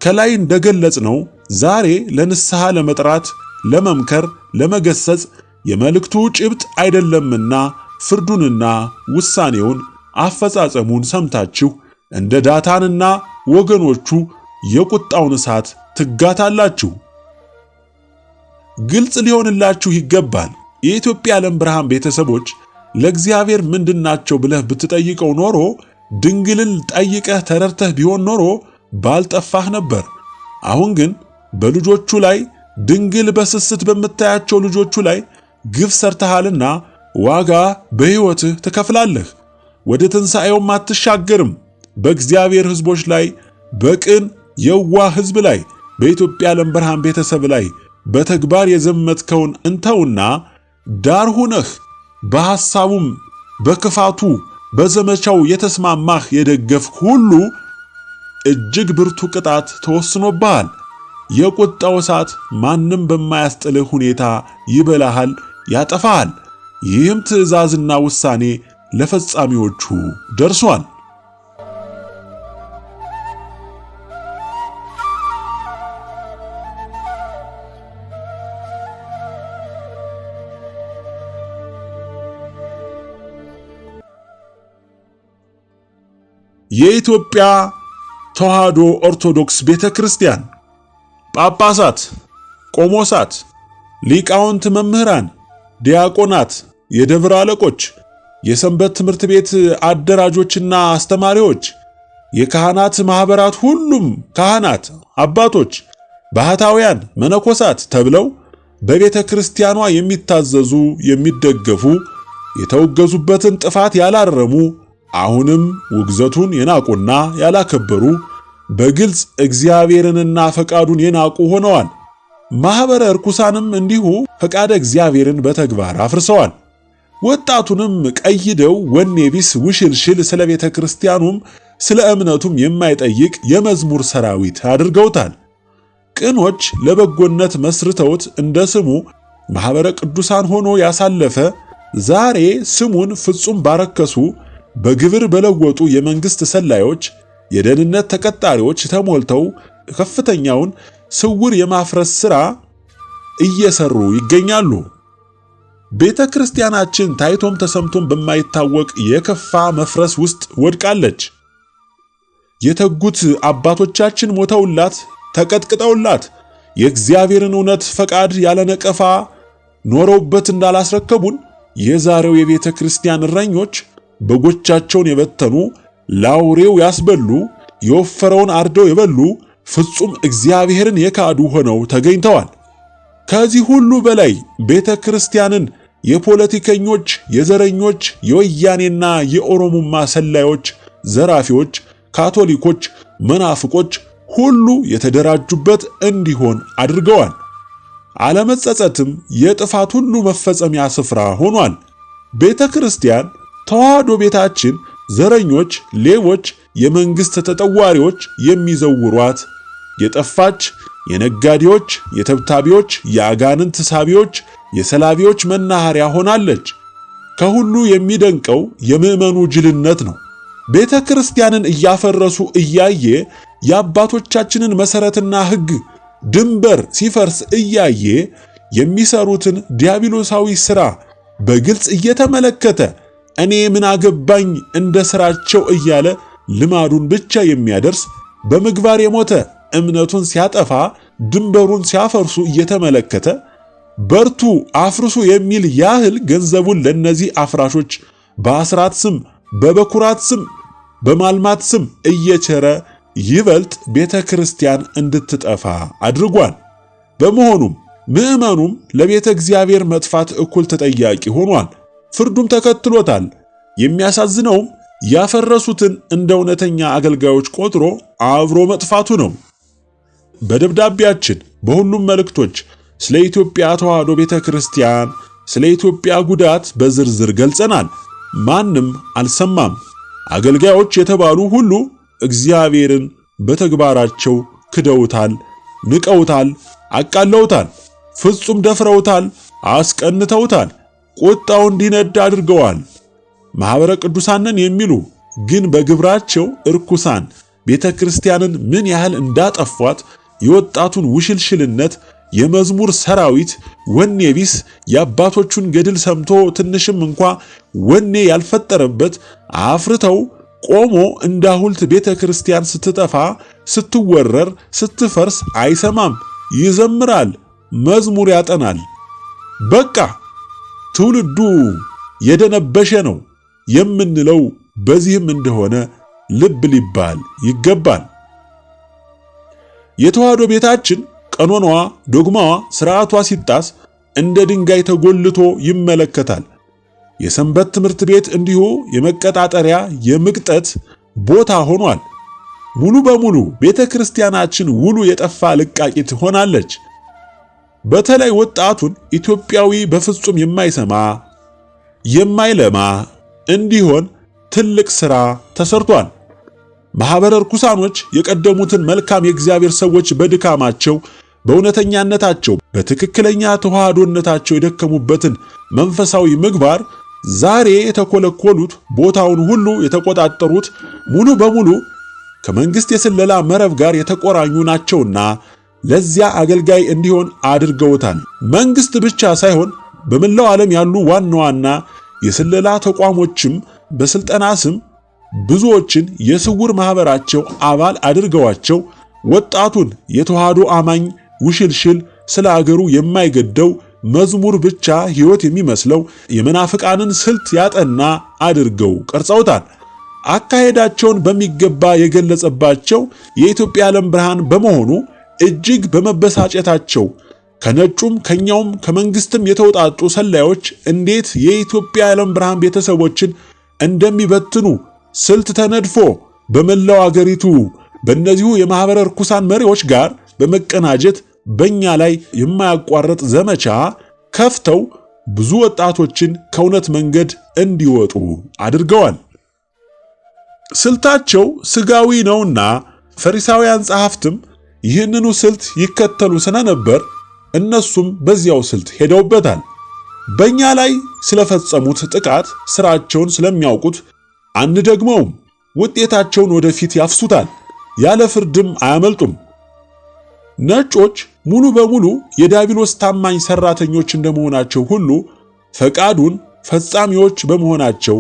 ከላይ እንደገለጽነው ዛሬ ለንስሐ ለመጥራት፣ ለመምከር፣ ለመገሰጽ የመልእክቱ ጭብጥ አይደለምና ፍርዱንና ውሳኔውን አፈጻጸሙን ሰምታችሁ እንደ ዳታንና ወገኖቹ የቁጣውን እሳት ትጋታላችሁ። ግልጽ ሊሆንላችሁ ይገባል። የኢትዮጵያ ዓለም ብርሃን ቤተሰቦች ለእግዚአብሔር ምንድናቸው ብለህ ብትጠይቀው ኖሮ ድንግልን ጠይቀህ ተረድተህ ቢሆን ኖሮ ባልጠፋህ ነበር። አሁን ግን በልጆቹ ላይ ድንግል በስስት በምታያቸው ልጆቹ ላይ ግፍ ሰርተሃልና ዋጋ በሕይወትህ ትከፍላለህ። ወደ ትንሣኤውም አትሻገርም። በእግዚአብሔር ሕዝቦች ላይ፣ በቅን የዋህ ሕዝብ ላይ፣ በኢትዮጵያ ዓለም ብርሃን ቤተሰብ ላይ በተግባር የዘመትከውን እንተውና ዳር ሁነህ በሐሳቡም በክፋቱ በዘመቻው የተስማማህ የደገፍህ ሁሉ እጅግ ብርቱ ቅጣት ተወስኖብሃል። የቁጣው እሳት ማንም በማያስጥልህ ሁኔታ ይበላሃል፣ ያጠፋሃል። ይህም ትእዛዝና ውሳኔ ለፈጻሚዎቹ ደርሷል። የኢትዮጵያ ተዋሕዶ ኦርቶዶክስ ቤተክርስቲያን ጳጳሳት፣ ቆሞሳት፣ ሊቃውንት መምህራን፣ ዲያቆናት፣ የደብር አለቆች፣ የሰንበት ትምህርት ቤት አደራጆችና አስተማሪዎች፣ የካህናት ማህበራት፣ ሁሉም ካህናት፣ አባቶች፣ ባህታውያን፣ መነኮሳት ተብለው በቤተ ክርስቲያኗ የሚታዘዙ የሚደገፉ የተወገዙበትን ጥፋት ያላረሙ አሁንም ውግዘቱን የናቁና ያላከበሩ በግልጽ እግዚአብሔርንና ፈቃዱን የናቁ ሆነዋል። ማኅበረ ርኩሳንም እንዲሁ ፈቃደ እግዚአብሔርን በተግባር አፍርሰዋል። ወጣቱንም ቀይደው ወኔ ቢስ ውሽልሽል ስለ ቤተ ክርስቲያኑም ስለ እምነቱም የማይጠይቅ የመዝሙር ሰራዊት አድርገውታል። ቅኖች ለበጎነት መስርተውት እንደ ስሙ ማኅበረ ቅዱሳን ሆኖ ያሳለፈ ዛሬ ስሙን ፍጹም ባረከሱ በግብር በለወጡ የመንግስት ሰላዮች የደህንነት ተቀጣሪዎች ተሞልተው ከፍተኛውን ስውር የማፍረስ ሥራ እየሰሩ ይገኛሉ። ቤተ ክርስቲያናችን ታይቶም ተሰምቶም በማይታወቅ የከፋ መፍረስ ውስጥ ወድቃለች። የተጉት አባቶቻችን ሞተውላት ተቀጥቅጠውላት የእግዚአብሔርን እውነት ፈቃድ ያለ ነቀፋ ኖረውበት እንዳላስረከቡን የዛሬው የቤተ ክርስቲያን እረኞች በጎቻቸውን የበተኑ ላውሬው ያስበሉ የወፈረውን አርደው የበሉ ፍጹም እግዚአብሔርን የካዱ ሆነው ተገኝተዋል። ከዚህ ሁሉ በላይ ቤተ ክርስቲያንን የፖለቲከኞች፣ የዘረኞች፣ የወያኔና የኦሮሞማ ሰላዮች፣ ዘራፊዎች፣ ካቶሊኮች፣ መናፍቆች ሁሉ የተደራጁበት እንዲሆን አድርገዋል። አለመጸጸትም የጥፋት ሁሉ መፈጸሚያ ስፍራ ሆኗል። ቤተ ክርስቲያን ተዋሕዶ ቤታችን ዘረኞች፣ ሌቦች፣ የመንግስት ተጠዋሪዎች የሚዘውሯት የጠፋች የነጋዴዎች፣ የተብታቢዎች፣ የአጋንንት ሳቢዎች፣ የሰላቢዎች መናኸሪያ ሆናለች። ከሁሉ የሚደንቀው የምዕመኑ ጅልነት ነው። ቤተ ክርስቲያንን እያፈረሱ እያየ የአባቶቻችንን መሰረትና ሕግ ድንበር ሲፈርስ እያየ የሚሰሩትን ዲያብሎሳዊ ሥራ በግልጽ እየተመለከተ እኔ ምን አገባኝ እንደ ሥራቸው እያለ ልማዱን ብቻ የሚያደርስ በምግባር የሞተ እምነቱን ሲያጠፋ ድንበሩን ሲያፈርሱ እየተመለከተ በርቱ አፍርሱ የሚል ያህል ገንዘቡን ለነዚህ አፍራሾች በአስራት ስም በበኩራት ስም በማልማት ስም እየቸረ ይበልጥ ቤተ ክርስቲያን እንድትጠፋ አድርጓል። በመሆኑም ምዕመኑም ለቤተ እግዚአብሔር መጥፋት እኩል ተጠያቂ ሆኗል። ፍርዱም ተከትሎታል። የሚያሳዝነውም ያፈረሱትን እንደ እውነተኛ አገልጋዮች ቆጥሮ አብሮ መጥፋቱ ነው። በደብዳቤያችን በሁሉም መልእክቶች ስለ ኢትዮጵያ ተዋሕዶ ቤተ ክርስቲያን፣ ስለ ኢትዮጵያ ጉዳት በዝርዝር ገልጸናል። ማንም አልሰማም። አገልጋዮች የተባሉ ሁሉ እግዚአብሔርን በተግባራቸው ክደውታል፣ ንቀውታል፣ አቃለውታል፣ ፍጹም ደፍረውታል፣ አስቀንተውታል፣ ቁጣው እንዲነድ አድርገዋል። ማኅበረ ቅዱሳንን የሚሉ ግን በግብራቸው እርኩሳን ቤተ ክርስቲያንን ምን ያህል እንዳጠፏት የወጣቱን ውሽልሽልነት የመዝሙር ሰራዊት ወኔ ቢስ የአባቶቹን ገድል ሰምቶ ትንሽም እንኳ ወኔ ያልፈጠረበት አፍርተው ቆሞ እንደ ሐውልት ቤተ ክርስቲያን ስትጠፋ፣ ስትወረር፣ ስትፈርስ አይሰማም። ይዘምራል፣ መዝሙር ያጠናል። በቃ ትውልዱ የደነበሸ ነው የምንለው በዚህም እንደሆነ ልብ ሊባል ይገባል። የተዋሕዶ ቤታችን ቀኖናዋ፣ ዶግማዋ፣ ሥርዓቷ ሲጣስ እንደ ድንጋይ ተጎልቶ ይመለከታል። የሰንበት ትምህርት ቤት እንዲሁ የመቀጣጠሪያ የምቅጠት ቦታ ሆኗል። ሙሉ በሙሉ ቤተ ክርስቲያናችን ውሉ የጠፋ ልቃቂት ሆናለች። በተለይ ወጣቱን ኢትዮጵያዊ በፍጹም የማይሰማ የማይለማ እንዲሆን ትልቅ ሥራ ተሰርቷል። ማኅበረ ርኩሳኖች የቀደሙትን መልካም የእግዚአብሔር ሰዎች በድካማቸው በእውነተኛነታቸው በትክክለኛ ተዋሕዶነታቸው የደከሙበትን መንፈሳዊ ምግባር ዛሬ የተኮለኮሉት ቦታውን ሁሉ የተቆጣጠሩት ሙሉ በሙሉ ከመንግስት የስለላ መረብ ጋር የተቆራኙ ናቸውና ለዚያ አገልጋይ እንዲሆን አድርገውታል። መንግስት ብቻ ሳይሆን በመላው ዓለም ያሉ ዋና ዋና የስለላ ተቋሞችም በስልጠና ስም ብዙዎችን የስውር ማህበራቸው አባል አድርገዋቸው ወጣቱን የተዋህዶ አማኝ ውሽልሽል ስለ አገሩ የማይገደው መዝሙር ብቻ ሕይወት የሚመስለው የመናፍቃንን ስልት ያጠና አድርገው ቀርጸውታል። አካሄዳቸውን በሚገባ የገለጸባቸው የኢትዮጵያ ዓለም ብርሃን በመሆኑ እጅግ በመበሳጨታቸው ከነጩም ከኛውም ከመንግስትም የተውጣጡ ሰላዮች እንዴት የኢትዮጵያ ዓለም ብርሃን ቤተሰቦችን እንደሚበትኑ ስልት ተነድፎ በመላው አገሪቱ በእነዚሁ የማህበረ ርኩሳን መሪዎች ጋር በመቀናጀት በእኛ ላይ የማያቋርጥ ዘመቻ ከፍተው ብዙ ወጣቶችን ከእውነት መንገድ እንዲወጡ አድርገዋል። ስልታቸው ስጋዊ ነውና ፈሪሳውያን ጸሐፍትም ይህንኑ ስልት ይከተሉ ስለነበር እነሱም በዚያው ስልት ሄደውበታል። በእኛ ላይ ስለፈጸሙት ጥቃት ስራቸውን ስለሚያውቁት አንደግመውም። ውጤታቸውን ወደፊት ያፍሱታል፣ ያለ ፍርድም አያመልጡም። ነጮች ሙሉ በሙሉ የዲያብሎስ ታማኝ ሰራተኞች እንደመሆናቸው ሁሉ ፈቃዱን ፈጻሚዎች በመሆናቸው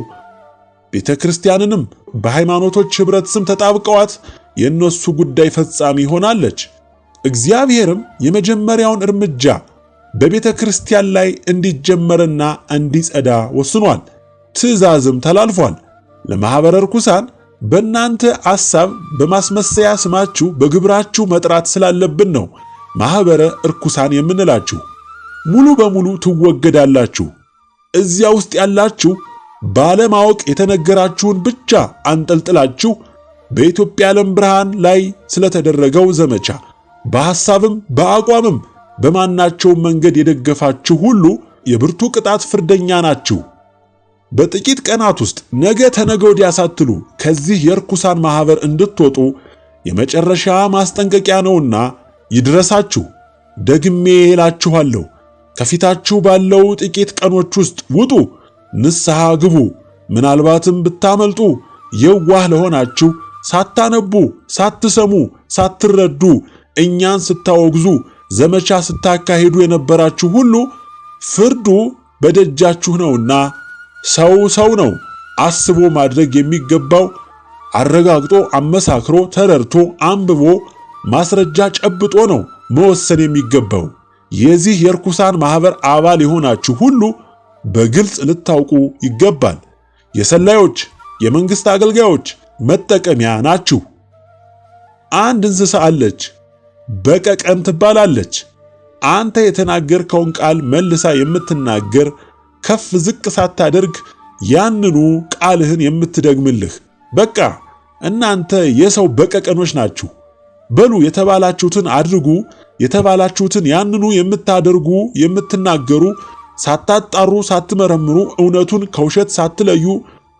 ቤተክርስቲያንንም በሃይማኖቶች ኅብረት ስም ተጣብቀዋት የነሱ ጉዳይ ፈጻሚ ሆናለች። እግዚአብሔርም የመጀመሪያውን እርምጃ በቤተክርስቲያን ላይ እንዲጀመርና እንዲጸዳ ወስኗል። ትእዛዝም ተላልፏል። ለማህበረ ርኩሳን በእናንተ ሐሳብ በማስመሰያ ስማችሁ በግብራችሁ መጥራት ስላለብን ነው ማህበረ ርኩሳን የምንላችሁ። ሙሉ በሙሉ ትወገዳላችሁ። እዚያ ውስጥ ያላችሁ ባለማወቅ የተነገራችሁን ብቻ አንጠልጥላችሁ በኢትዮጵያ ዓለም ብርሃን ላይ ስለተደረገው ዘመቻ በሐሳብም በአቋምም በማናቸውም መንገድ የደገፋችሁ ሁሉ የብርቱ ቅጣት ፍርደኛ ናችሁ። በጥቂት ቀናት ውስጥ ነገ ተነገ ወዲያ ሳትሉ ከዚህ የርኩሳን ማህበር እንድትወጡ የመጨረሻ ማስጠንቀቂያ ነውና ይድረሳችሁ። ደግሜ እላችኋለሁ፣ ከፊታችሁ ባለው ጥቂት ቀኖች ውስጥ ውጡ፣ ንስሐ ግቡ። ምናልባትም ብታመልጡ የዋህ ለሆናችሁ ሳታነቡ፣ ሳትሰሙ፣ ሳትረዱ እኛን ስታወግዙ ዘመቻ ስታካሂዱ የነበራችሁ ሁሉ ፍርዱ በደጃችሁ ነውና ሰው ነው አስቦ ማድረግ የሚገባው አረጋግጦ አመሳክሮ ተረድቶ አንብቦ ማስረጃ ጨብጦ ነው መወሰን የሚገባው። የዚህ የርኩሳን ማህበር አባል የሆናችሁ ሁሉ በግልጽ ልታውቁ ይገባል። የሰላዮች የመንግስት አገልጋዮች መጠቀሚያ ናችሁ። አንድ እንስሳ አለች፣ በቀቀን ትባላለች። አንተ የተናገርከውን ቃል መልሳ የምትናገር ከፍ ዝቅ ሳታደርግ ያንኑ ቃልህን የምትደግምልህ። በቃ እናንተ የሰው በቀቀኖች ናችሁ። በሉ የተባላችሁትን አድርጉ፣ የተባላችሁትን ያንኑ የምታደርጉ የምትናገሩ፣ ሳታጣሩ ሳትመረምሩ እውነቱን ከውሸት ሳትለዩ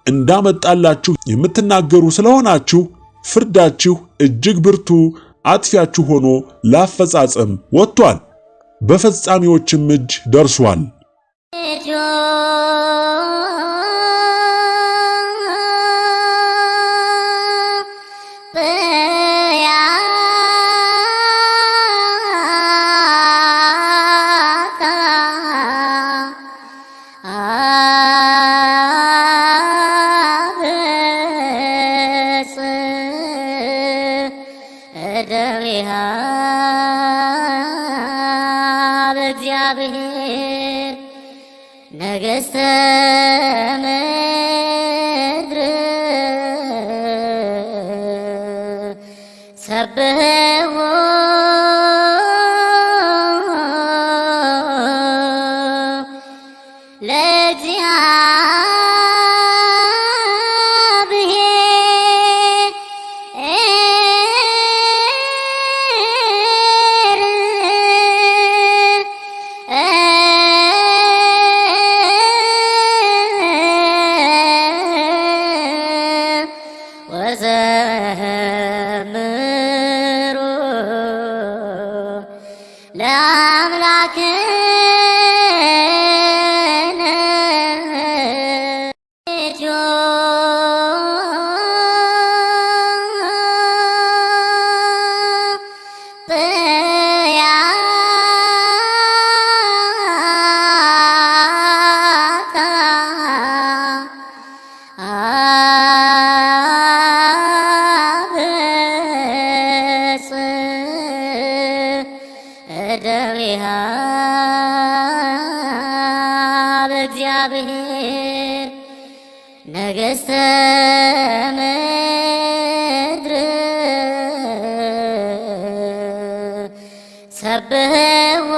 እንዳመጣላችሁ የምትናገሩ ስለሆናችሁ ፍርዳችሁ እጅግ ብርቱ አጥፊያችሁ ሆኖ ላፈጻጸም ወጥቷል፣ በፈጻሚዎችም እጅ ደርሷል። እግዚአብሔር ነገሥተ ምድር ሰብሕዎ እደዊሃ በእግዚአብሔር ነገሥተ ምድር ሰብሕዎ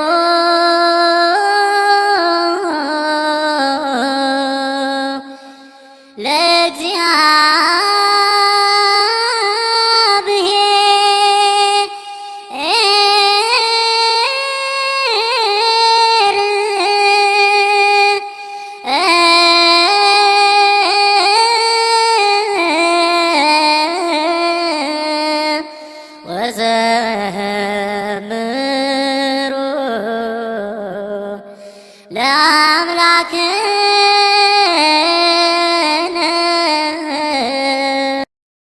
ወዘምሩ ለአምላክነ